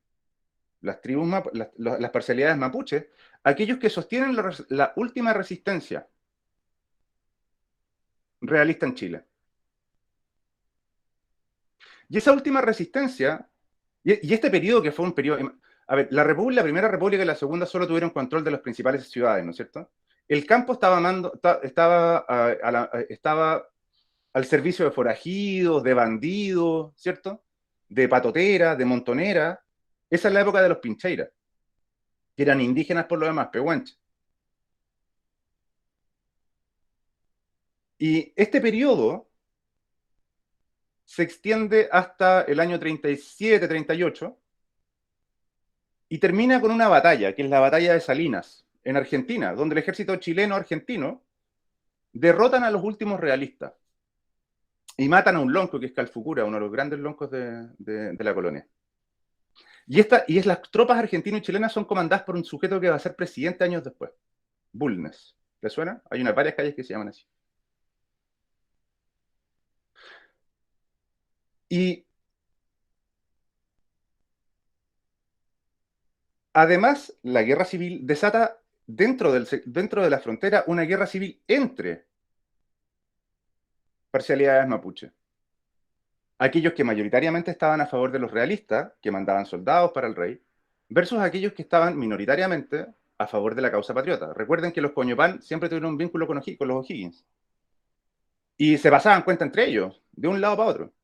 las tribus, las parcialidades mapuches, aquellos que sostienen la última resistencia realista en Chile. Y esa última resistencia, y este periodo que fue un periodo... A ver, la Primera República y la Segunda solo tuvieron control de las principales ciudades, ¿no es cierto? El campo estaba al servicio de forajidos, de bandidos, ¿cierto? De patoteras, de montoneras. Esa es la época de los pincheiras, que eran indígenas por lo demás, pehuenches. Y este periodo se extiende hasta el año 37, 38, y termina con una batalla, que es la batalla de Salinas, en Argentina, donde el ejército chileno-argentino derrotan a los últimos realistas y matan a un lonco, que es Calfucura, uno de los grandes loncos de la colonia. Y las tropas argentinas y chilenas son comandadas por un sujeto que va a ser presidente años después, Bulnes. ¿Le suena? Hay varias calles que se llaman así. Y además, la guerra civil desata dentro de la frontera una guerra civil entre parcialidades mapuche. Aquellos que mayoritariamente estaban a favor de los realistas, que mandaban soldados para el rey, versus aquellos que estaban minoritariamente a favor de la causa patriota. Recuerden que los Coñopán siempre tuvieron un vínculo con los O'Higgins. Y se pasaban cuenta entre ellos, de un lado para otro.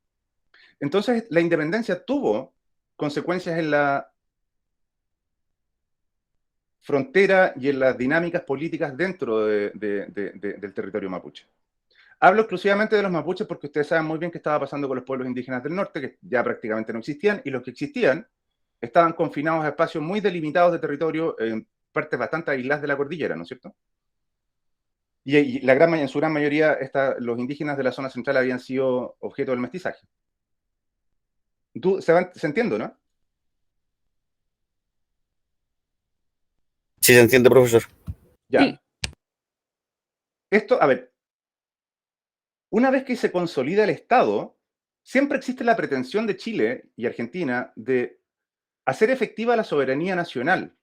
Entonces, la independencia tuvo consecuencias en la frontera y en las dinámicas políticas dentro del territorio mapuche. Hablo exclusivamente de los mapuches porque ustedes saben muy bien qué estaba pasando con los pueblos indígenas del norte, que ya prácticamente no existían, y los que existían estaban confinados a espacios muy delimitados de territorio, en partes bastante aisladas de la cordillera, ¿no es cierto? Y en su gran mayoría, los indígenas de la zona central habían sido objeto del mestizaje. ¿Se entiende, no? Sí, se entiende, profesor. Ya. Sí. Esto, a ver, una vez que se consolida el Estado, siempre existe la pretensión de Chile y Argentina de hacer efectiva la soberanía nacional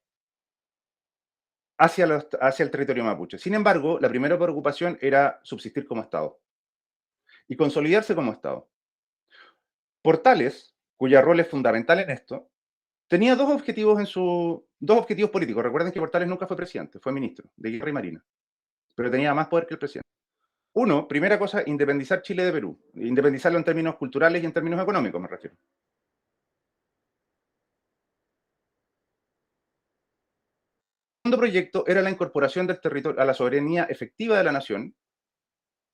hacia el territorio mapuche. Sin embargo, la primera preocupación era subsistir como Estado y consolidarse como Estado. Portales, cuyo rol es fundamental en esto, tenía dos objetivos políticos. Recuerden que Portales nunca fue presidente, fue ministro de Guerra y Marina, pero tenía más poder que el presidente. Uno, primera cosa, independizar Chile de Perú. Independizarlo en términos culturales y en términos económicos, me refiero. El segundo proyecto era la incorporación del territorio a la soberanía efectiva de la nación,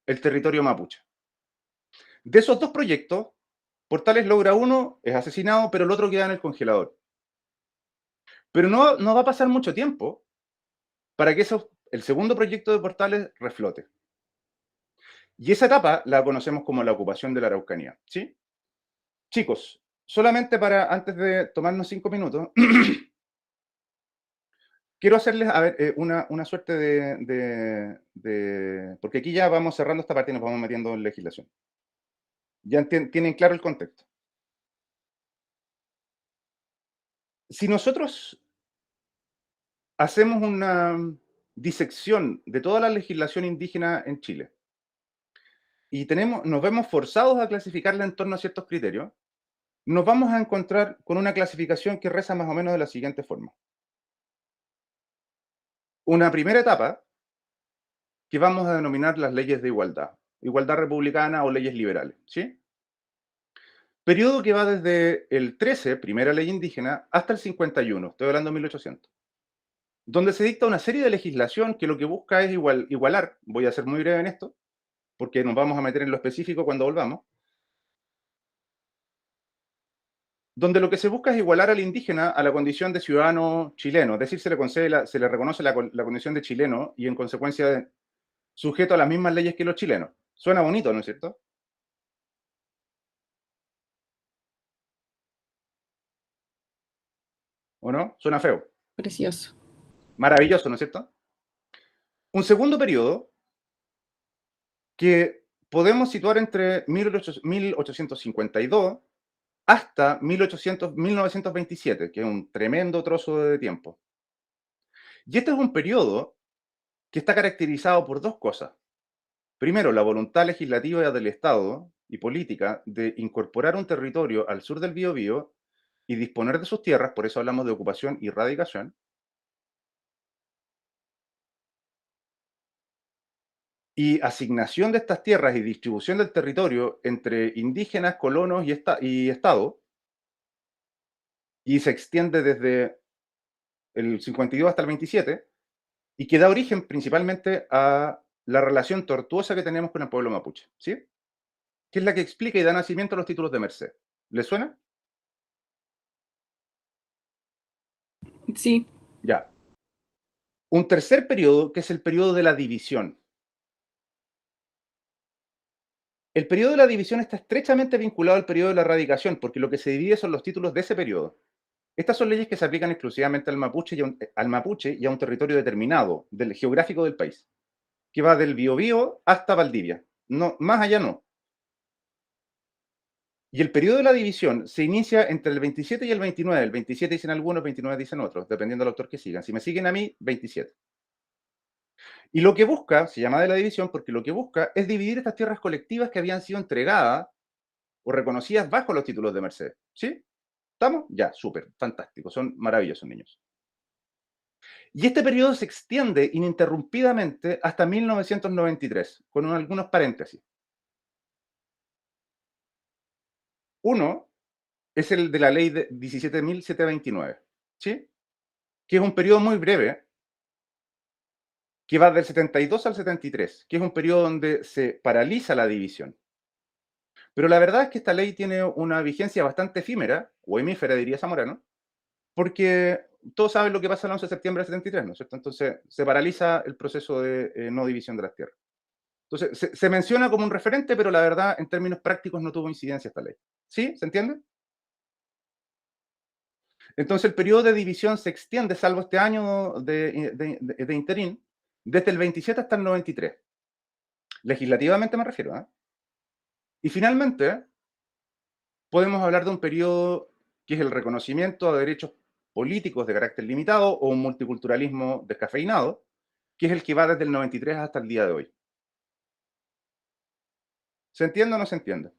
el territorio mapuche. De esos dos proyectos, Portales logra uno, es asesinado, pero el otro queda en el congelador. Pero no va a pasar mucho tiempo para que el segundo proyecto de Portales reflote. Y esa etapa la conocemos como la ocupación de la Araucanía, ¿sí? Chicos, solamente antes de tomarnos 5 minutos, quiero hacerles, a ver, una suerte porque aquí ya vamos cerrando esta parte y nos vamos metiendo en legislación. Ya tienen claro el contexto. Si nosotros hacemos una disección de toda la legislación indígena en Chile y nos vemos forzados a clasificarla en torno a ciertos criterios, nos vamos a encontrar con una clasificación que reza más o menos de la siguiente forma. Una primera etapa que vamos a denominar las leyes de igualdad republicana o leyes liberales, ¿sí? Periodo que va desde el 13, primera ley indígena, hasta el 51, estoy hablando de 1800, donde se dicta una serie de legislación que lo que busca es igualar, voy a ser muy breve en esto, porque nos vamos a meter en lo específico cuando volvamos, donde lo que se busca es igualar al indígena a la condición de ciudadano chileno, es decir, se le reconoce la condición de chileno y en consecuencia sujeto a las mismas leyes que los chilenos. Suena bonito, ¿no es cierto? ¿O no? Suena feo. Precioso. Maravilloso, ¿no es cierto? Un segundo periodo que podemos situar entre 1852 hasta 1927, que es un tremendo trozo de tiempo. Y este es un periodo que está caracterizado por dos cosas. Primero, la voluntad legislativa del Estado y política de incorporar un territorio al sur del Biobío y disponer de sus tierras, por eso hablamos de ocupación y radicación. Y asignación de estas tierras y distribución del territorio entre indígenas, colonos y Estado. Y se extiende desde el 52 hasta el 27, y que da origen principalmente a la relación tortuosa que tenemos con el pueblo mapuche, ¿sí? Que es la que explica y da nacimiento a los títulos de merced. ¿Le suena? Sí, Ya. Un tercer periodo, que es el periodo de la división. El periodo de la división está estrechamente vinculado al periodo de la erradicación, porque lo que se divide son los títulos de ese periodo. Estas son leyes que se aplican exclusivamente al mapuche y a un territorio determinado, geográfico del país, que va del Biobío hasta Valdivia. No, más allá no. Y el periodo de la división se inicia entre el 27 y el 29. El 27 dicen algunos, el 29 dicen otros, dependiendo del autor que sigan. Si me siguen a mí, 27. Y lo que busca, se llama de la división, porque lo que busca es dividir estas tierras colectivas que habían sido entregadas o reconocidas bajo los títulos de merced. ¿Sí? ¿Estamos? Ya, súper, fantástico. Son maravillosos niños. Y este periodo se extiende ininterrumpidamente hasta 1993, con algunos paréntesis. Uno es el de la ley de 17.729, ¿sí? Que es un periodo muy breve, que va del 72 al 73, que es un periodo donde se paraliza la división. Pero la verdad es que esta ley tiene una vigencia bastante efímera, o hemífera diría Zamorano, porque todos saben lo que pasa el 11 de septiembre del 73, ¿no es cierto? Entonces se paraliza el proceso de no división de las tierras. Entonces se menciona como un referente, pero la verdad en términos prácticos no tuvo incidencia esta ley. ¿Sí? ¿Se entiende? Entonces el periodo de división se extiende, salvo este año de interín, desde el 27 hasta el 93. Legislativamente me refiero, ¿eh? Y finalmente, podemos hablar de un periodo que es el reconocimiento de derechos políticos de carácter limitado o un multiculturalismo descafeinado, que es el que va desde el 93 hasta el día de hoy. ¿Se entiende o no se entiende?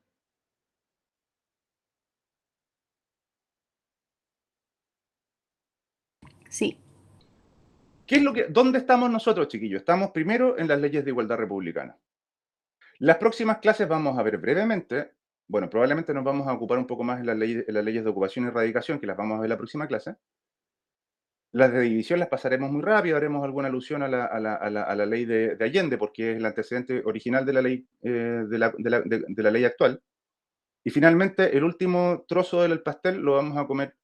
sí. ¿Dónde estamos nosotros, chiquillos? Estamos primero en las leyes de igualdad republicana. Las próximas clases vamos a ver brevemente, bueno, probablemente nos vamos a ocupar un poco más en las leyes de ocupación y erradicación, que las vamos a ver en la próxima clase. Las de división las pasaremos muy rápido, haremos alguna alusión a la ley de Allende, porque es el antecedente original de la ley, de la ley actual. Y finalmente, el último trozo del pastel lo vamos a comer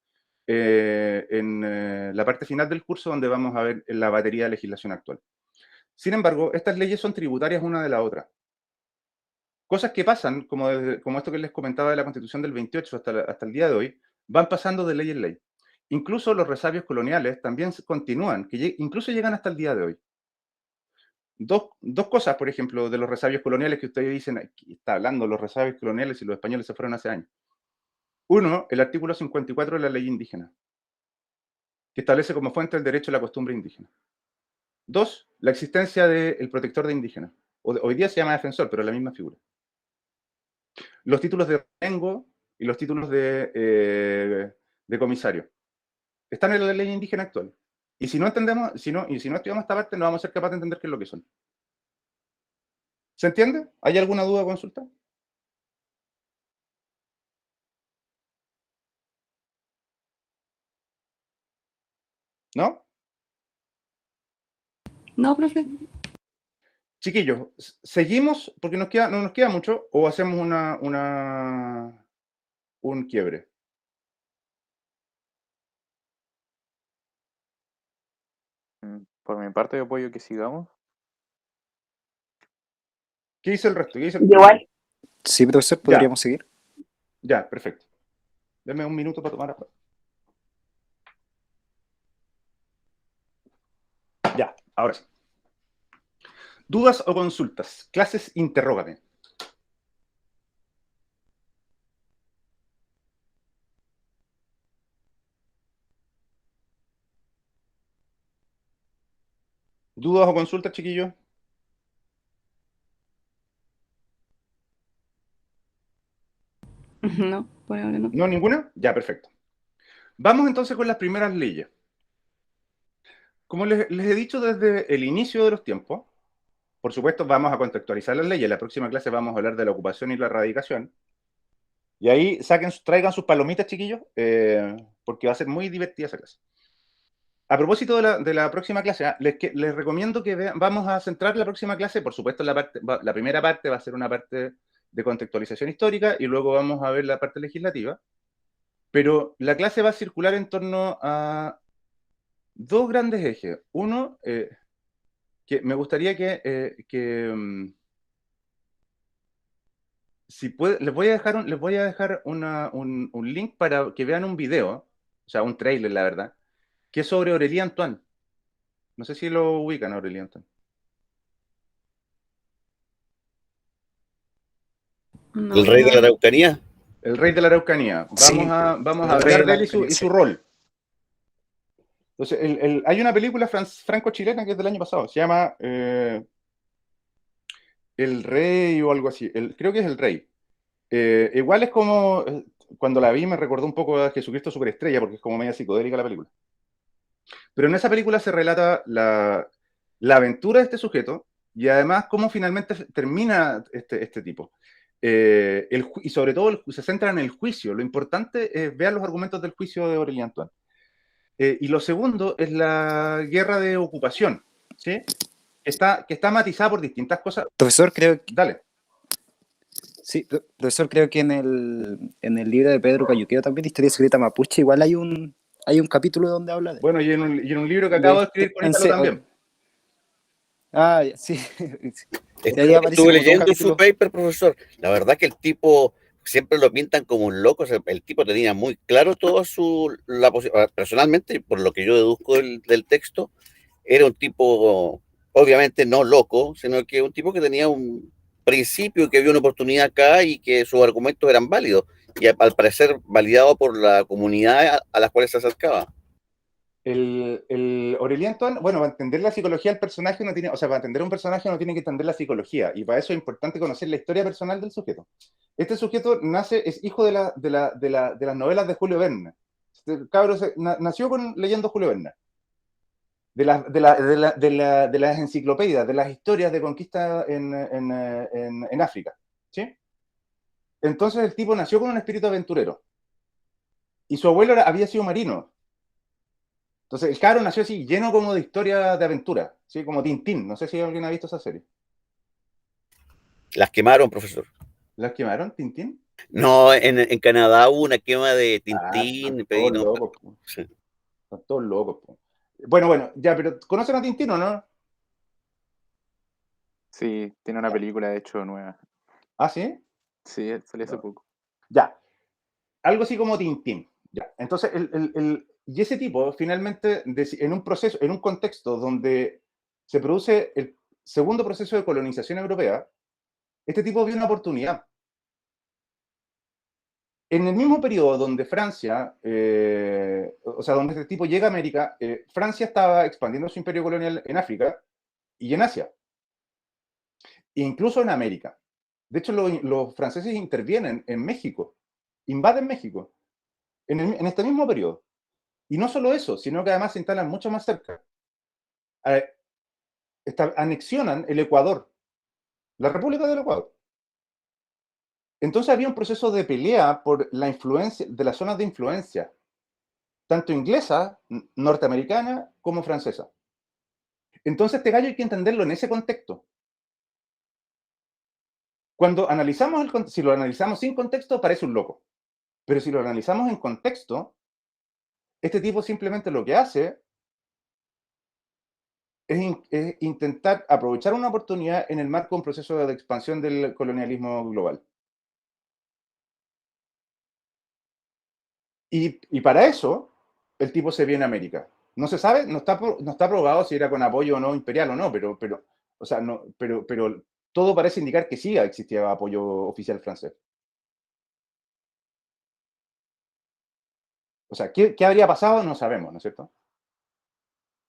en la parte final del curso, donde vamos a ver la batería de legislación actual. Sin embargo, estas leyes son tributarias una de la otra. Cosas que pasan, como esto que les comentaba de la Constitución del 28 hasta el día de hoy, van pasando de ley en ley. Incluso los resabios coloniales también continúan, que incluso llegan hasta el día de hoy. Dos cosas, por ejemplo, de los resabios coloniales que ustedes dicen, aquí está hablando los resabios coloniales y los españoles se fueron hace años. Uno, el artículo 54 de la ley indígena, que establece como fuente el derecho a la costumbre indígena. Dos, la existencia del protector de indígenas. Hoy día se llama defensor, pero es la misma figura. Los títulos de rengo y los títulos de comisario. Están en la ley indígena actual. Y si no entendemos, si no estudiamos esta parte, no vamos a ser capaces de entender qué es lo que son. ¿Se entiende? ¿Hay alguna duda o consulta? ¿No? No, profe. Chiquillos, seguimos porque no nos queda mucho, o hacemos un quiebre. Por mi parte, yo apoyo que sigamos. ¿Qué dice el resto? ¿Qué dice Igual. Sí, profesor, podríamos seguir. Ya, perfecto. Deme un minuto para tomar agua. Ya, ahora sí. ¿Dudas o consultas? Clases, interrógame. ¿Dudas o consultas, chiquillos? No, por ahora no. ¿No, ninguna? Ya, perfecto. Vamos entonces con las primeras leyes. Como les he dicho desde el inicio de los tiempos, por supuesto vamos a contextualizar las leyes. En la próxima clase vamos a hablar de la ocupación y la erradicación. Y ahí traigan sus palomitas, chiquillos, porque va a ser muy divertida esa clase. A propósito de la próxima clase, les recomiendo que vamos a centrar la próxima clase, por supuesto, la primera parte va a ser una parte de contextualización histórica y luego vamos a ver la parte legislativa, pero la clase va a circular en torno a dos grandes ejes. Uno, que me gustaría si puede, les voy a dejar un link para que vean un video, o sea, un trailer, la verdad, que es sobre Aurélie Antoine. No sé si lo ubican, Aurélie Antoine. No, El rey de la no. Araucanía. El rey de la Araucanía. Sí, Vamos a el rey hablar de de la él y Araucanía, su rol. Entonces, hay una película franco-chilena que es del año pasado, se llama El Rey o algo así. Creo que es El Rey. Igual es como, cuando la vi me recordó un poco a Jesucristo Superestrella, porque es como media psicodélica la película. Pero en esa película se relata la aventura de este sujeto y además cómo finalmente termina este tipo. Y sobre todo se centra en el juicio. Lo importante es ver los argumentos del juicio de Aurélie Antoine. Y lo segundo es la guerra de ocupación, ¿sí? Que está matizada por distintas cosas. Profesor, creo que, Dale. sí, profesor, creo que en el libro de Pedro Cayuqueo también, Historia Secreta Mapuche, igual hay un capítulo donde habla de, Bueno, y en un libro que acabo de escribir con Ítalo también. Ah, sí. Sí, ahí aparece Estuve como todo un leyendo su capítulo. paper, profesor. La verdad que el tipo siempre lo pintan como un loco. O sea, el tipo tenía muy claro todo personalmente, por lo que yo deduzco del texto, era un tipo, obviamente no loco, sino que un tipo que tenía un principio, que había una oportunidad acá y que sus argumentos eran válidos. Y al parecer validado por la comunidad a las cuales se acercaba. El Aurélien Antoine, bueno, para entender la psicología del personaje no tiene, o sea, para entender un personaje no tiene que entender la psicología, y para eso es importante conocer la historia personal del sujeto. Este sujeto es hijo de las novelas de Julio Verne. Este cabro nació leyendo Julio Verne, de las enciclopedias, de las historias de conquista en África, ¿sí? Entonces el tipo nació con un espíritu aventurero, y su abuelo había sido marino. Entonces, el cabro nació así, lleno como de historia de aventura, ¿sí? Como Tintín. No sé si alguien ha visto esa serie. Las quemaron, profesor. ¿Las quemaron, Tintín? No, en Canadá hubo una quema de Ah, están Tintín, todos no, locos. sí. Están todos locos. Bueno, ya, pero ¿conocen a Tintín o no? Sí, tiene una película de hecho nueva. ¿Ah, sí? Sí, salió hace No. poco. Ya. Algo así como Tintín. Ya. Entonces, y ese tipo, finalmente, en un proceso, en un contexto donde se produce el segundo proceso de colonización europea, este tipo vio una oportunidad. En el mismo periodo donde Francia, o sea, donde este tipo llega a América, Francia estaba expandiendo su imperio colonial en África y en Asia, e incluso en América. De hecho, los franceses intervienen en México, invaden México, en este mismo periodo. Y no solo eso, sino que además se instalan mucho más cerca. Eh, Anexionan el Ecuador, la República del Ecuador. Entonces había un proceso de pelea por la influencia, de las zonas de influencia, tanto inglesa, norteamericana, como francesa. Entonces este gallo hay que entenderlo en ese contexto. Cuando analizamos si lo analizamos sin contexto, parece un loco. Pero si lo analizamos en contexto, este tipo simplemente lo que hace es intentar aprovechar una oportunidad en el marco de un proceso de expansión del colonialismo global. Y para eso, el tipo se viene a América. No se sabe, no está probado si era con apoyo o no imperial o no, o sea, no, pero todo parece indicar que sí existía apoyo oficial francés. O sea, ¿qué habría pasado? No sabemos, ¿no es cierto?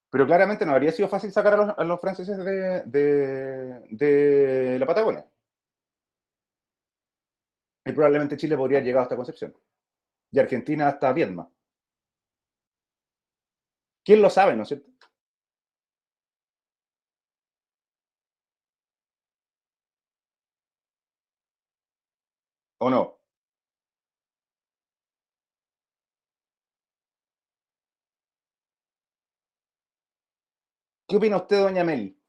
Pero claramente no habría sido fácil sacar a los franceses de la Patagonia. Y probablemente Chile podría llegar hasta Concepción. Y Argentina hasta Viedma. ¿Quién lo sabe, no es cierto? ¿O no? ¿Qué opina usted, doña Meli?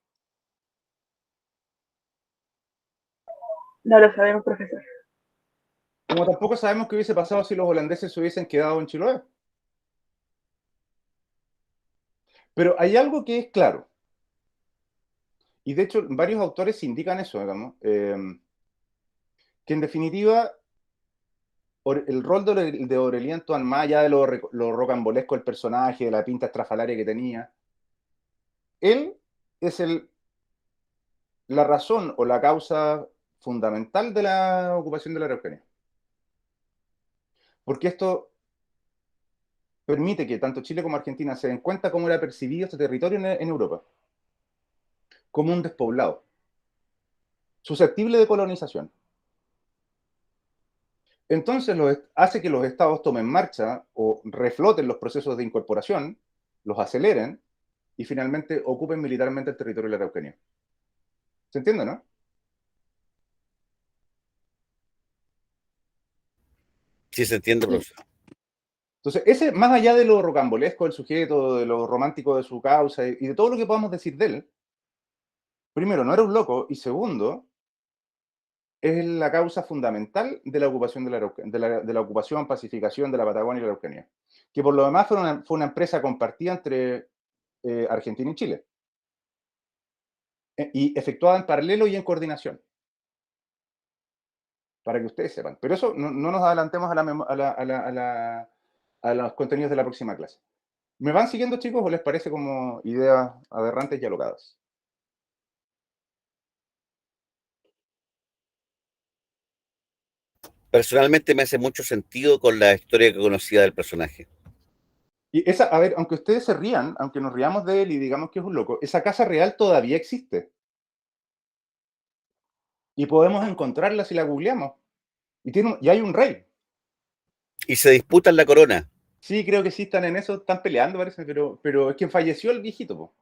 No lo sabemos, profesor. Como tampoco sabemos qué hubiese pasado si los holandeses se hubiesen quedado en Chiloé. Pero hay algo que es claro, y de hecho varios autores indican eso, digamos, que en definitiva el rol de Aurelien Toine, más allá de lo rocambolesco del personaje, de la pinta estrafalaria que tenía, él es la razón o la causa fundamental de la ocupación de la Araucanía. Porque esto permite que tanto Chile como Argentina se den cuenta cómo era percibido este territorio en Europa, como un despoblado, susceptible de colonización. Entonces hace que los estados tomen marcha o refloten los procesos de incorporación, los aceleren y finalmente ocupen militarmente el territorio de la Araucanía. ¿Se entiende, no? Sí, se entiende, profesor. Entonces, ese, más allá de lo rocambolesco del sujeto, de lo romántico de su causa y de todo lo que podamos decir de él, primero, no era un loco, y segundo, es la causa fundamental de la ocupación de la ocupación, pacificación de la Patagonia y la Araucanía. Que por lo demás fue una empresa compartida entre Argentina y Chile. Y efectuada en paralelo y en coordinación. Para que ustedes sepan. Pero eso no nos adelantemos a los contenidos de la próxima clase. ¿Me van siguiendo, chicos, o les parece como ideas aberrantes y alocadas? Personalmente me hace mucho sentido con la historia que conocía del personaje. Y esa, a ver, aunque ustedes se rían, aunque nos riamos de él y digamos que es un loco, esa casa real todavía existe. Y podemos encontrarla si la googleamos. Y hay un rey. Y se disputan la corona. Sí, creo que sí están en eso, están peleando, parece, pero es quien falleció el viejito, po,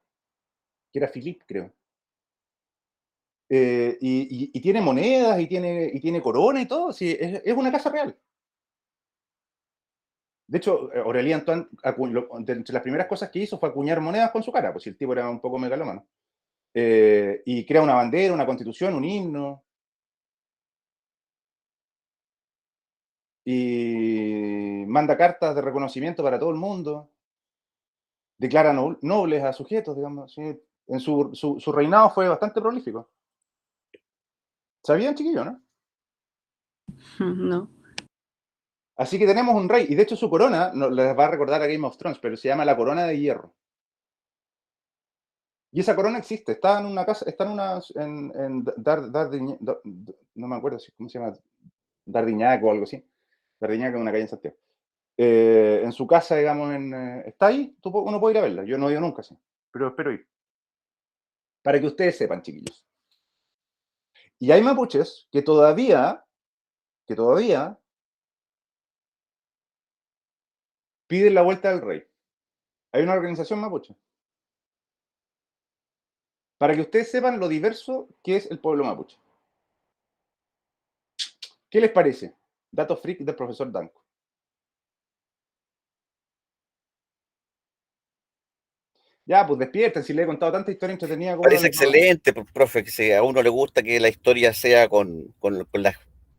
que era Philip, creo. Y tiene monedas, y tiene corona y todo, sí, es una casa real. De hecho, Aurelien Antoine, entre las primeras cosas que hizo fue acuñar monedas con su cara, pues si el tipo era un poco megalómano. Y crea una bandera, una constitución, un himno. Y manda cartas de reconocimiento para todo el mundo. Declara nobles a sujetos, digamos. ¿Sí? En su reinado fue bastante prolífico. ¿Sabían, chiquillos, no? No. Así que tenemos un rey, y de hecho su corona, no, les va a recordar a Game of Thrones, pero se llama la corona de hierro. Y esa corona existe, está en una casa, está no me acuerdo cómo se llama, Dardiñac o algo así. Dardiñac es una calle en Santiago. En su casa, digamos, está ahí, uno puede ir a verla. Yo no he ido nunca, sí, pero espero ir. Para que ustedes sepan, chiquillos. Y hay mapuches que todavía piden la vuelta del rey. Hay una organización mapuche. Para que ustedes sepan lo diverso que es el pueblo mapuche. ¿Qué les parece? Dato freak del profesor Danco. Ya, pues despierten, si le he contado tanta historia entretenida como Parece excelente, profe, que si a uno le gusta que la historia sea con las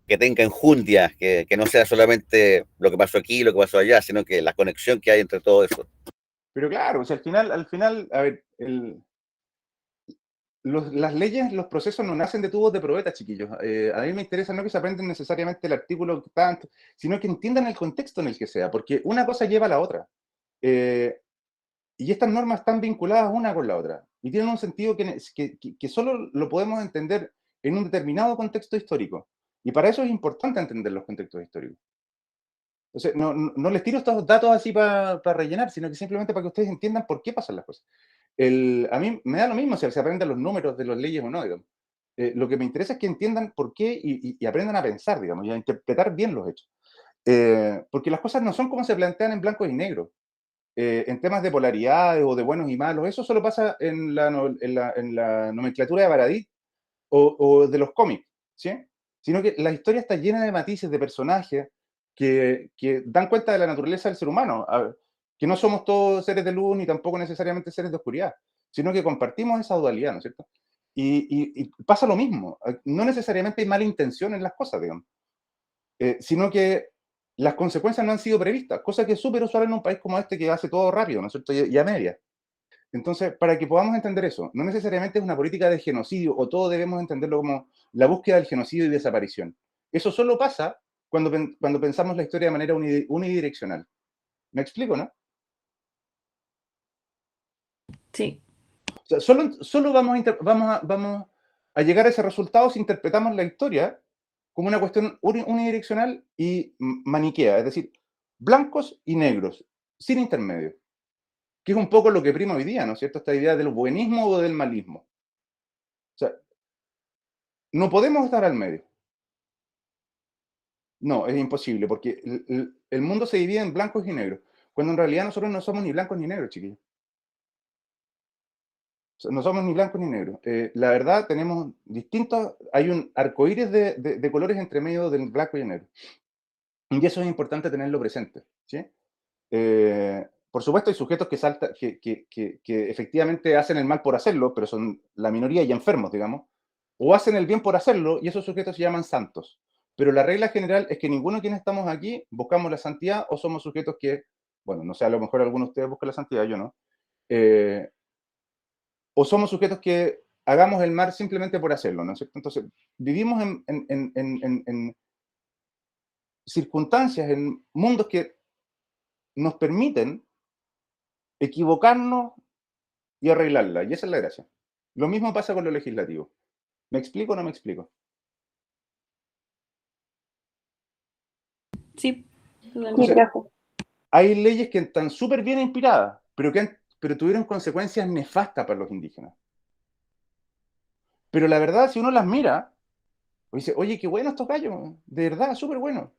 que tenga enjundia, que no sea solamente lo que pasó aquí, lo que pasó allá, sino que la conexión que hay entre todo eso. Pero claro, o sea, al final, a ver, las leyes, los procesos no nacen de tubos de probeta, chiquillos. A mí me interesa no que se aprendan necesariamente el artículo tanto, sino que entiendan el contexto en el que sea, porque una cosa lleva a la otra. Y estas normas están vinculadas una con la otra, y tienen un sentido que solo lo podemos entender en un determinado contexto histórico. Y para eso es importante entender los contextos históricos. Entonces, no les tiro estos datos así para rellenar, sino que simplemente para que ustedes entiendan por qué pasan las cosas. A mí me da lo mismo si se aprenden los números de las leyes o no, digamos. Lo que me interesa es que entiendan por qué y aprendan a pensar, digamos, y a interpretar bien los hechos. Porque las cosas no son como se plantean en blanco y negro. En temas de polaridades o de buenos y malos, eso solo pasa en la nomenclatura de Baradit o de los cómics, ¿sí? Sino que la historia está llena de matices, de personajes que dan cuenta de la naturaleza del ser humano, que no somos todos seres de luz ni tampoco necesariamente seres de oscuridad. sino que compartimos esa dualidad, ¿no es cierto? Y pasa lo mismo, no necesariamente hay mala intención en las cosas, digamos, sino que las consecuencias no han sido previstas, cosa que es súper usual en un país como este que hace todo rápido, ¿no es cierto? Y a media. Entonces, para que podamos entender eso, no necesariamente es una política de genocidio o todo debemos entenderlo como la búsqueda del genocidio y desaparición. Eso solo pasa cuando pensamos la historia de manera unidireccional. ¿Me explico, no? Sí, O sea, solo vamos a llegar a ese resultado si interpretamos la historia como una cuestión unidireccional y maniquea, es decir, blancos y negros, sin intermedio, que es un poco lo que prima hoy día, ¿no es cierto? Esta idea del buenismo o del malismo. O sea, no podemos estar al medio. No, es imposible, porque el mundo se divide en blancos y negros, cuando en realidad nosotros no somos ni blancos ni negros, chiquillos. O sea, no somos ni blancos ni negros. La verdad, tenemos distintos, hay un arcoíris de colores entre medio del blanco y el negro. Y eso es importante tenerlo presente, ¿sí? Por supuesto, hay sujetos que efectivamente hacen el mal por hacerlo, pero son la minoría y enfermos, digamos, o hacen el bien por hacerlo, y esos sujetos se llaman santos. Pero la regla general es que ninguno de quienes estamos aquí buscamos la santidad o somos sujetos que, bueno, no sé, a lo mejor algunos de ustedes buscan la santidad, yo no, o somos sujetos que hagamos el mal simplemente por hacerlo, ¿no es cierto? Entonces, vivimos en circunstancias, en mundos que nos permiten equivocarnos y arreglarla, y esa es la gracia. Lo mismo pasa con lo legislativo. ¿Me explico o no me explico? sí, Sí, totalmente. profe. Hay leyes que están súper bien inspiradas, pero tuvieron consecuencias nefastas para los indígenas. Pero la verdad, si uno las mira, dice, oye, qué bueno estos gallos, de verdad, súper bueno.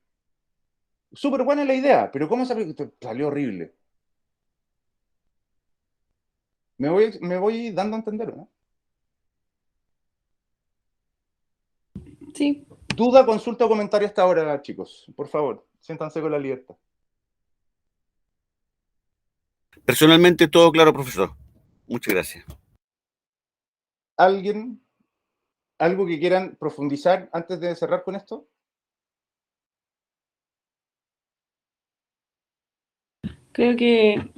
Súper buena la idea, pero ¿cómo salió horrible? Me voy dando a entender, ¿no? Sí, Duda, consulta o comentario hasta ahora, chicos. Por favor, siéntanse con la libertad. Personalmente, todo claro, profesor. Muchas gracias. ¿Alguien? ¿Algo que quieran profundizar antes de cerrar con esto? creo que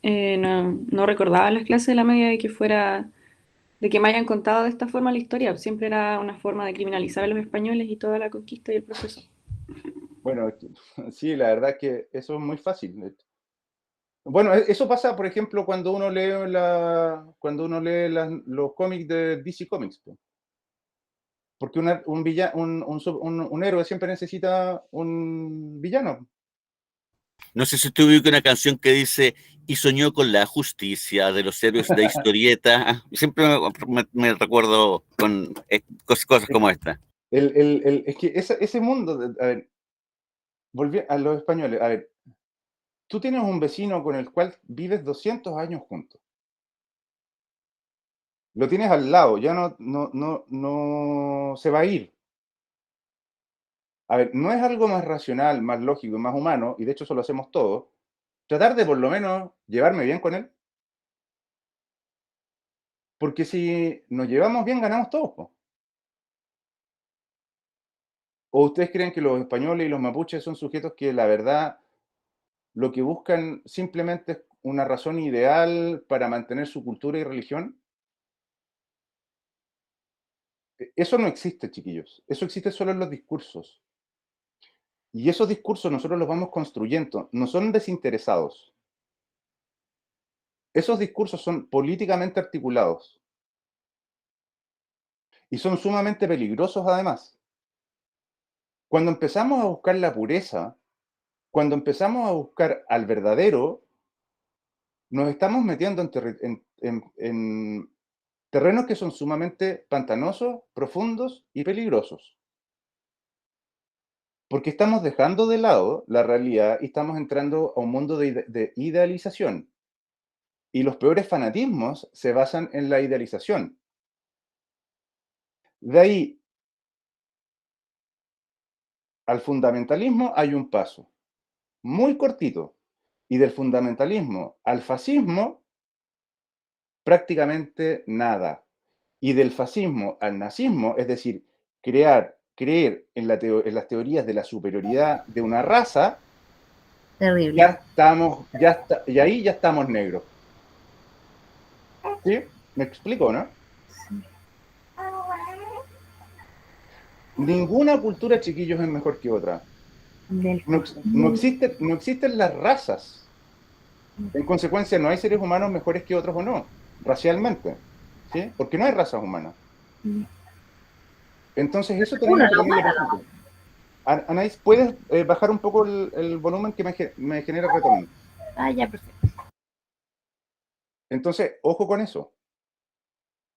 no recordaba las clases de la media de que me hayan contado de esta forma la historia. Siempre era una forma de criminalizar a los españoles y toda la conquista y el proceso. Bueno, sí, la verdad es que eso es muy fácil. Bueno, eso pasa, por ejemplo, cuando uno lee los cómics de DC Comics, po. Porque un héroe siempre necesita un villano. No sé si usted ubica una canción que dice y soñó con la justicia de los héroes de historieta. Siempre me recuerdo con cosas como esta. Es que ese mundo, a ver, volví a los españoles, a ver, tú tienes un vecino con el cual vives 200 años juntos. Lo tienes al lado, ya no se va a ir. A ver, ¿no es algo más racional, más lógico y más humano, y de hecho eso lo hacemos todos, tratar de por lo menos llevarme bien con él? Porque si nos llevamos bien, ganamos todos, po. ¿O ustedes creen que los españoles y los mapuches son sujetos que la verdad lo que buscan simplemente es una razón ideal para mantener su cultura y religión? Eso no existe, chiquillos. Eso existe solo en los discursos. Y esos discursos nosotros los vamos construyendo, no son desinteresados. Esos discursos son políticamente articulados y son sumamente peligrosos además. Cuando empezamos a buscar la pureza, cuando empezamos a buscar al verdadero, nos estamos metiendo en terrenos que son sumamente pantanosos, profundos y peligrosos. Porque estamos dejando de lado la realidad y estamos entrando a un mundo de idealización. Y los peores fanatismos se basan en la idealización. De ahí al fundamentalismo hay un paso muy cortito. Y del fundamentalismo al fascismo prácticamente nada. Y del fascismo al nazismo, es decir, creer en las teorías de la superioridad de una raza, Terrible. y ahí ya estamos negros. ¿Sí? ¿Me explico, no? Ninguna cultura, chiquillos, es mejor que otra. No existen las razas. En consecuencia, no hay seres humanos mejores que otros o no, racialmente. ¿Sí? Porque no hay razas humanas. Entonces, eso tenemos que tenerlo presente. Anaís, ¿puedes bajar un poco el volumen que me genera retorno? Ah, ya, perfecto. Entonces, ojo con eso.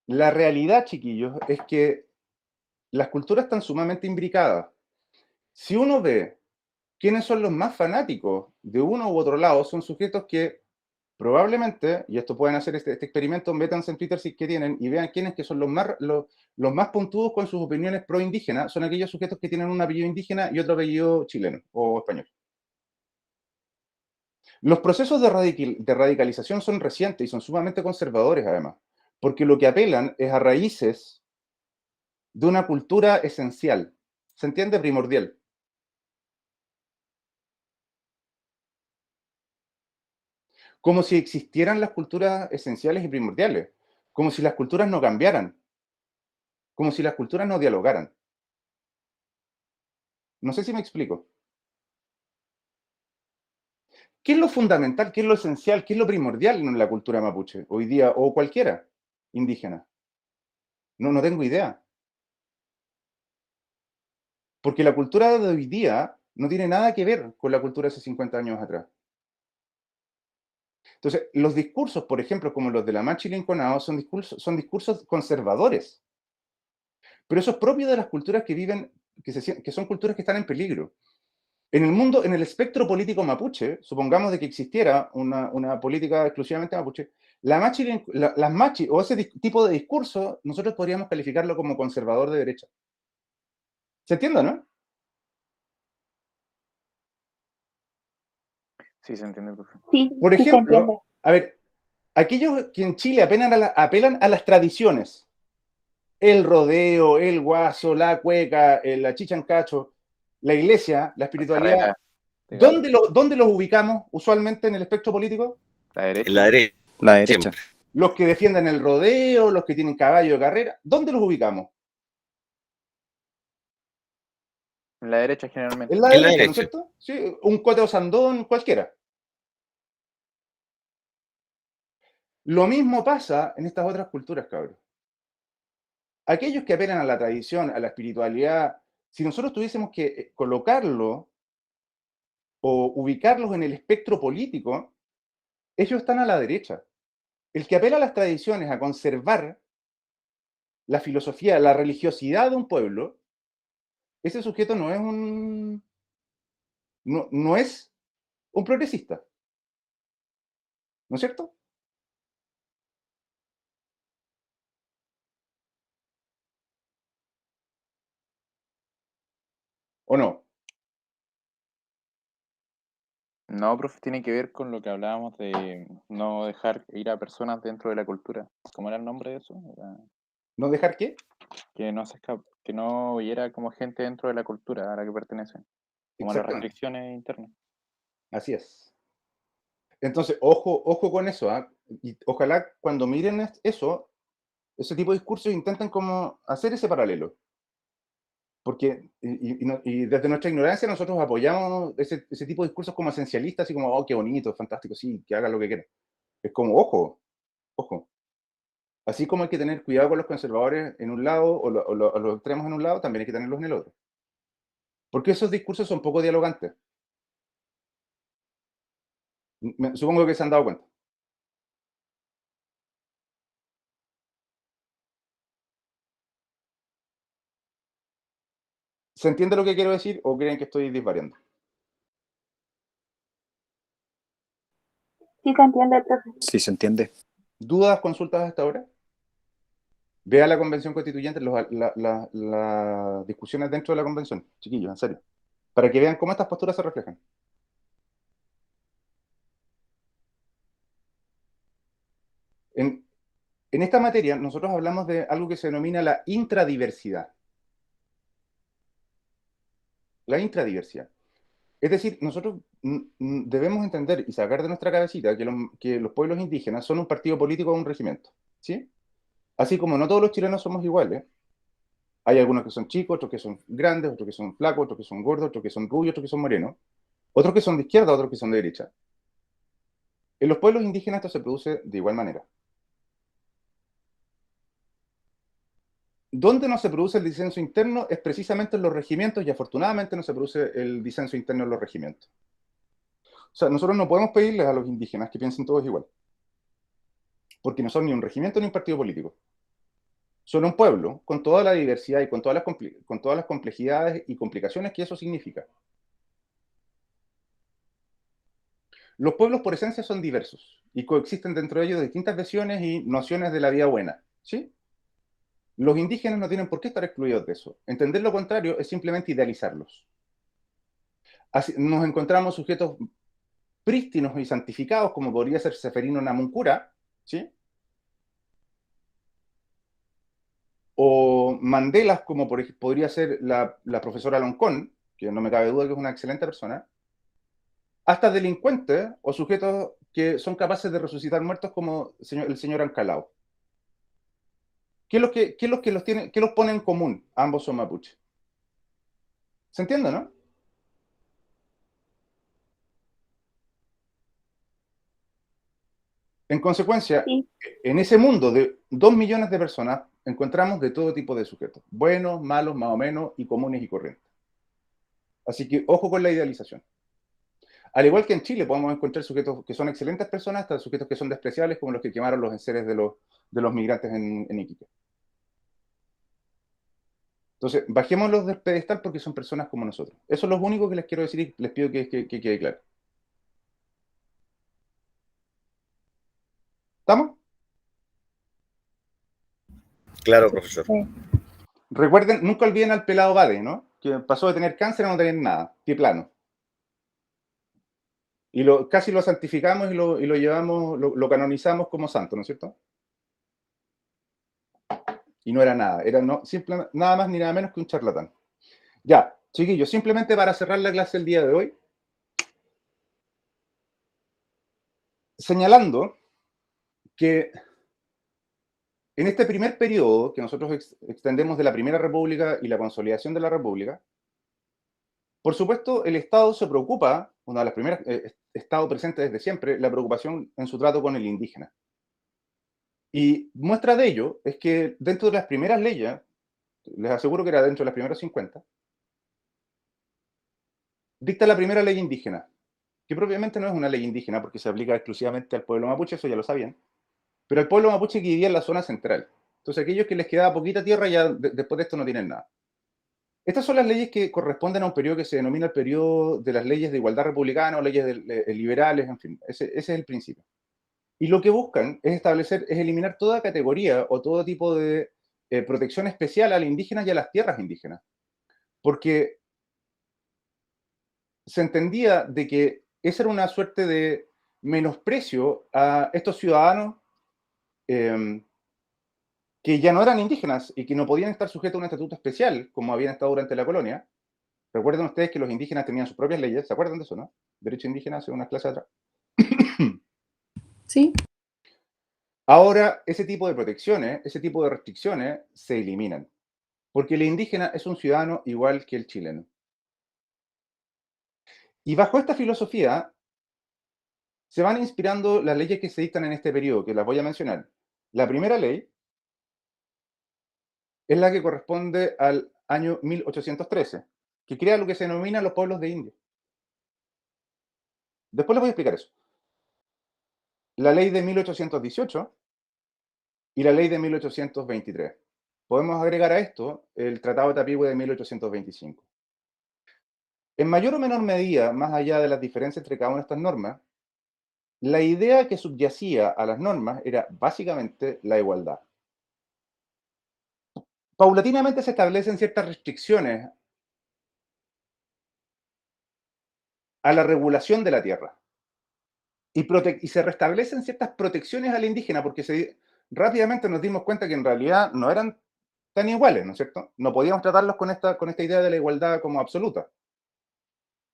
La realidad, chiquillos, es que las culturas están sumamente imbricadas. Si uno ve quiénes son los más fanáticos de uno u otro lado, son sujetos que probablemente, y esto pueden hacer este experimento, métanse en Twitter si que tienen y vean quiénes que son los más puntudos con sus opiniones pro indígenas, son aquellos sujetos que tienen un apellido indígena y otro apellido chileno o español. Los procesos de radicalización son recientes y son sumamente conservadores además, porque lo que apelan es a raíces de una cultura esencial, ¿se entiende? Primordial. Como si existieran las culturas esenciales y primordiales, como si las culturas no cambiaran, como si las culturas no dialogaran. No sé si me explico. ¿Qué es lo fundamental, qué es lo esencial, qué es lo primordial en la cultura mapuche hoy día o cualquiera indígena? No tengo idea. Porque la cultura de hoy día no tiene nada que ver con la cultura de hace 50 años atrás. Entonces, los discursos, por ejemplo, como los de la Machi Linconao, son discursos conservadores. Pero eso es propio de las culturas que viven, que son culturas que están en peligro. En el mundo, en el espectro político mapuche, supongamos de que existiera una política exclusivamente mapuche, las machi o ese tipo de discurso, nosotros podríamos calificarlo como conservador de derecha. ¿Se entiende, no? Sí, se entiende, profe. Sí, Por sí se ejemplo, entiende. a ver, aquellos que en Chile apelan a las tradiciones, el rodeo, el guaso, la cueca, la chichancacho, la iglesia, la espiritualidad, Carrera de gallo. ¿dónde los ubicamos usualmente en el espectro político? La derecha. En la derecha. La derecha. Siempre. Los que defienden el rodeo, los que tienen caballo de carrera, ¿dónde los ubicamos? En la derecha generalmente. En la En la derecha, ¿no es derecha. cierto? Sí, un Cote Sandón, cualquiera. Lo mismo pasa en estas otras culturas, cabrón. Aquellos que apelan a la tradición, a la espiritualidad, si nosotros tuviésemos que colocarlo o ubicarlos en el espectro político, ellos están a la derecha. El que apela a las tradiciones, a conservar la filosofía, la religiosidad de un pueblo, ese sujeto no es un progresista, ¿no es cierto? ¿O no? No, profe, tiene que ver con lo que hablábamos de no dejar ir a personas dentro de la cultura. ¿Cómo era el nombre de eso? ¿No dejar qué? Que no hubiera como gente dentro de la cultura a la que pertenecen. Como las Exactamente, restricciones internas. así es. Entonces, ojo con eso, ¿ah? Y ojalá cuando miren eso, ese tipo de discursos intenten como hacer ese paralelo. Porque y desde nuestra ignorancia nosotros apoyamos ese tipo de discursos como esencialistas, así como, oh, qué bonito, fantástico, sí, que hagan lo que quieran. Es como, ojo. Así como hay que tener cuidado con los conservadores en un lado o los extremos en un lado, también hay que tenerlos en el otro. Porque esos discursos son poco dialogantes. Supongo que se han dado cuenta. ¿Se entiende lo que quiero decir o creen que estoy disvariando? Sí se entiende, profe. Sí, se entiende. ¿Dudas, consultas hasta ahora? Vea la convención constituyente, las discusiones dentro de la convención, chiquillos, en serio. Para que vean cómo estas posturas se reflejan. en esta materia nosotros hablamos de algo que se denomina la intradiversidad. La intradiversidad. Es decir, nosotros debemos entender y sacar de nuestra cabecita que los pueblos indígenas son un partido político o un regimiento, ¿sí? Así como no todos los chilenos somos iguales, hay algunos que son chicos, otros que son grandes, otros que son flacos, otros que son gordos, otros que son rubios, otros que son morenos, otros que son de izquierda, otros que son de derecha. En los pueblos indígenas esto se produce de igual manera. Donde no se produce el disenso interno es precisamente en los regimientos, y afortunadamente no se produce el disenso interno en los regimientos. O sea, nosotros no podemos pedirles a los indígenas que piensen todos igual, porque no son ni un regimiento ni un partido político. Son un pueblo con toda la diversidad y con todas las complejidades y complicaciones que eso significa. Los pueblos por esencia son diversos y coexisten dentro de ellos distintas visiones y nociones de la vida buena, ¿sí? Los indígenas no tienen por qué estar excluidos de eso. Entender lo contrario es simplemente idealizarlos. Así, nos encontramos sujetos prístinos y santificados, como podría ser Seferino Namuncura, ¿sí? O Mandelas, como podría ser la profesora Loncón, que no me cabe duda que es una excelente persona, hasta delincuentes o sujetos que son capaces de resucitar muertos como el señor Ancalao. ¿Qué los pone en común? Ambos son mapuche. ¿Se entiende, no? En consecuencia, Sí. en ese mundo de 2 millones de personas encontramos de todo tipo de sujetos, buenos, malos, más o menos, y comunes y corrientes. Así que ojo con la idealización. Al igual que en Chile podemos encontrar sujetos que son excelentes personas, hasta sujetos que son despreciables, como los que quemaron los enseres de los migrantes en Iquique. Entonces, bajémoslos del pedestal porque son personas como nosotros. Eso es lo único que les quiero decir y les pido que quede claro. ¿Estamos? Claro, profesor. Recuerden, nunca olviden al pelado Bade, ¿no? Que pasó de tener cáncer a no tener nada, pie plano. Y casi lo santificamos y lo llevamos, lo canonizamos como santo, ¿no es cierto? Y no era nada, era nada más ni nada menos que un charlatán. Ya, chiquillos, simplemente para cerrar la clase el día de hoy, señalando que en este primer periodo que nosotros extendemos de la Primera República y la consolidación de la República, por supuesto, el Estado se preocupa, una de las primeras, Estado presente desde siempre, la preocupación en su trato con el indígena. Y muestra de ello es que dentro de las primeras leyes, les aseguro que era dentro de las primeras 50, dicta la primera ley indígena, que propiamente no es una ley indígena porque se aplica exclusivamente al pueblo mapuche, eso ya lo sabían, pero al pueblo mapuche que vivía en la zona central. Entonces aquellos que les quedaba poquita tierra ya después de esto no tienen nada. Estas son las leyes que corresponden a un periodo que se denomina el periodo de las leyes de igualdad republicana o leyes liberales, en fin, ese es el principio. Y lo que buscan es eliminar toda categoría o todo tipo de protección especial a los indígenas y a las tierras indígenas. Porque se entendía de que esa era una suerte de menosprecio a estos ciudadanos que ya no eran indígenas y que no podían estar sujetos a un estatuto especial, como habían estado durante la colonia. Recuerden ustedes que los indígenas tenían sus propias leyes, ¿se acuerdan de eso, no? Derecho indígena hace unas clases atrás. Sí. Ahora, ese tipo de protecciones, ese tipo de restricciones se eliminan, porque el indígena es un ciudadano igual que el chileno. Y bajo esta filosofía se van inspirando las leyes que se dictan en este periodo, que las voy a mencionar. La primera ley es la que corresponde al año 1813, que crea lo que se denomina los pueblos de India. Después les voy a explicar eso. La ley de 1818 y la ley de 1823. Podemos agregar a esto el Tratado de Tapigüe de 1825. En mayor o menor medida, más allá de las diferencias entre cada una de estas normas, la idea que subyacía a las normas era básicamente la igualdad. Paulatinamente se establecen ciertas restricciones a la regulación de la tierra. Y se restablecen ciertas protecciones al indígena, porque rápidamente nos dimos cuenta que en realidad no eran tan iguales, ¿no es cierto? No podíamos tratarlos con esta idea de la igualdad como absoluta.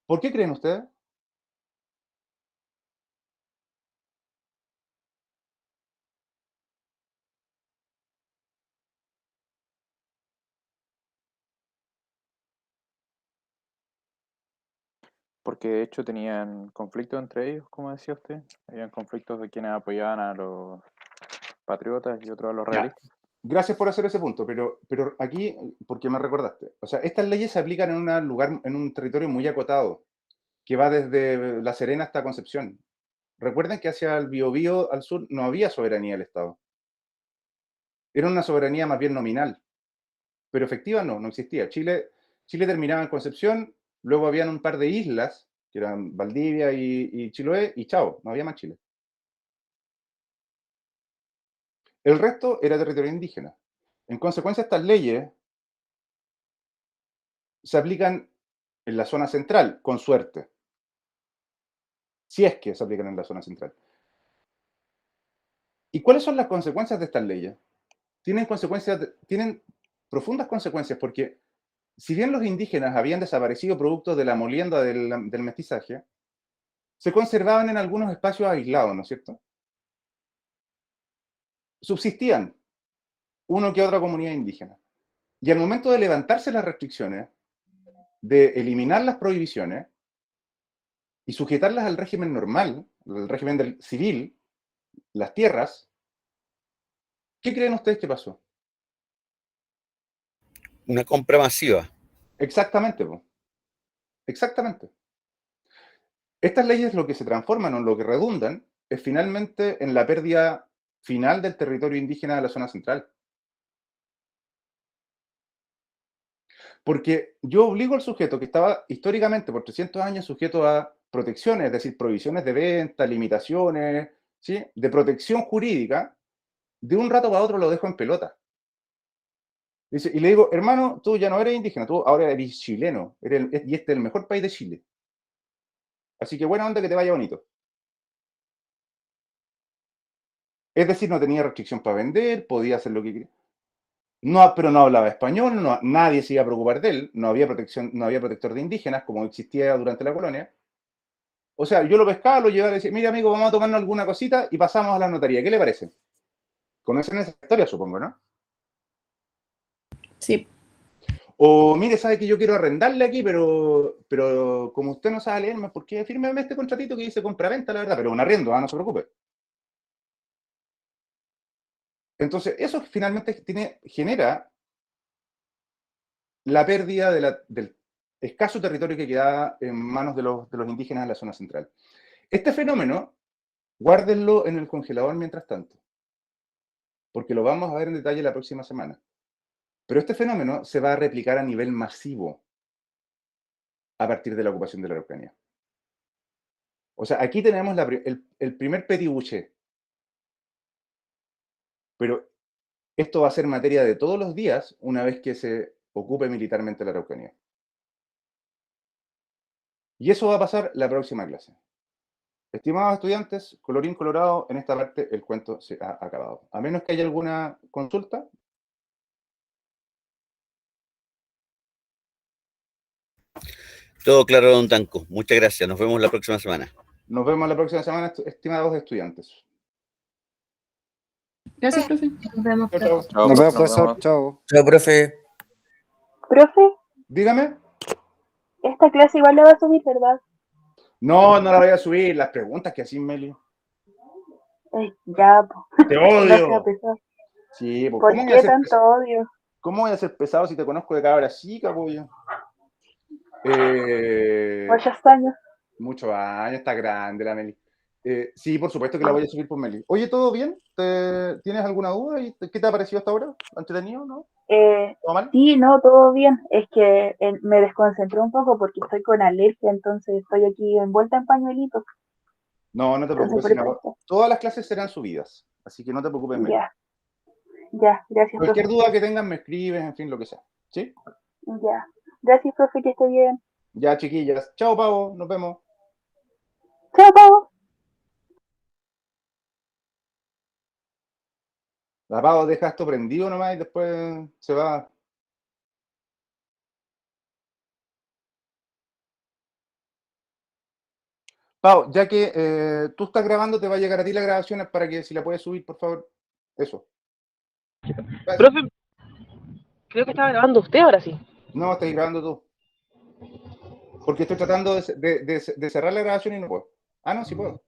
¿Por qué creen ustedes? Porque de hecho tenían conflictos entre ellos, como decía usted. Habían conflictos de quienes apoyaban a los patriotas y otros a los Ya. realistas. Gracias por hacer ese punto, pero aquí, porque me recordaste, o sea, estas leyes se aplican en un territorio muy acotado, que va desde La Serena hasta Concepción. Recuerden que hacia el Biobío al sur no había soberanía del Estado. Era una soberanía más bien nominal, pero efectiva no existía. Chile terminaba en Concepción, luego habían un par de islas, que eran Valdivia y Chiloé, y chao, no había más Chile. El resto era territorio indígena. En consecuencia, estas leyes se aplican en la zona central, con suerte. Si es que se aplican en la zona central. ¿Y cuáles son las consecuencias de estas leyes? Tienen profundas consecuencias, porque si bien los indígenas habían desaparecido producto de la molienda del mestizaje, se conservaban en algunos espacios aislados, ¿no es cierto? Subsistían uno que otra comunidad indígena. Y al momento de levantarse las restricciones, de eliminar las prohibiciones y sujetarlas al régimen normal, al régimen del civil, las tierras, ¿qué creen ustedes que pasó? Una compra masiva. Exactamente, po. Exactamente. Estas leyes lo que se transforman o lo que redundan es finalmente en la pérdida final del territorio indígena de la zona central. Porque yo obligo al sujeto que estaba históricamente por 300 años sujeto a protecciones, es decir, prohibiciones de venta, limitaciones, ¿sí?, de protección jurídica, de un rato para otro lo dejo en pelota. Dice, y le digo, hermano, tú ya no eres indígena, tú ahora eres chileno, y este es el mejor país de Chile. Así que buena onda, que te vaya bonito. Es decir, no tenía restricción para vender, podía hacer lo que quería. No, pero no hablaba español, nadie se iba a preocupar de él, no había protección, no había protector de indígenas como existía durante la colonia. O sea, yo lo pescaba, lo llevaba y decía, mira amigo, vamos a tomarnos alguna cosita y pasamos a la notaría. ¿Qué le parece? Conocen esa historia, supongo, ¿no? Sí. O mire, sabe que yo quiero arrendarle aquí, pero como usted no sabe leerme, ¿por qué fírmeme este contratito que dice compra-venta, la verdad? Pero un arriendo, no se preocupe. Entonces, eso finalmente genera la pérdida del escaso territorio que queda en manos de los indígenas en la zona central. Este fenómeno, guárdenlo en el congelador mientras tanto, porque lo vamos a ver en detalle la próxima semana. Pero este fenómeno se va a replicar a nivel masivo a partir de la ocupación de la Araucanía. O sea, aquí tenemos el primer petibuché. Pero esto va a ser materia de todos los días una vez que se ocupe militarmente la Araucanía. Y eso va a pasar la próxima clase. Estimados estudiantes, colorín colorado, en esta parte el cuento se ha acabado. A menos que haya alguna consulta. Todo claro, don Tanco. Muchas gracias. Nos vemos la próxima semana. Nos vemos la próxima semana, estimados estudiantes. Gracias, profe. Nos vemos. Chao, chao. Chao, Nos vemos, profe, profesor. Chao. Chao, profe. Profe, Dígame. esta clase igual la va a subir, ¿verdad? No, no la voy a subir. Las preguntas que así, Meli. Ay, ya, po. Te No sea odio. pesado. Sí, pues, ¿Por ¿cómo voy a qué ser tanto pesado? odio? ¿Cómo voy a ser pesado si te conozco de cabra chica, pollo? Muchos años. Muchos años, está grande la Meli. Sí, por supuesto que la voy a subir por Meli. Oye, ¿todo bien? ¿Tienes alguna duda? ¿Qué te ha parecido hasta ahora? ¿Entretenido, no? ¿Todo mal? Sí, no, todo bien. Es que me desconcentré un poco porque estoy con alergia, entonces estoy aquí envuelta en pañuelitos. No, no te Entonces, preocupes, por Sina. eso. Todas las clases serán subidas, así que no te preocupes, Meli. Ya, ya, gracias, Cualquier profe. duda que tengas me escribes, en fin, lo que sea. ¿Sí? Ya, gracias, profe, que esté bien. Ya, chiquillas. Chao, Pavo. Nos vemos. Chao, Pau. La Pau deja esto prendido nomás y después se va. Pau, ya que tú estás grabando, te va a llegar a ti las grabaciones para que si la puedes subir, por favor. Eso. Profe, creo que estaba grabando usted ahora sí. No, estás grabando tú. Porque estoy tratando de cerrar la grabación y no puedo. Ah, no, sí puedo.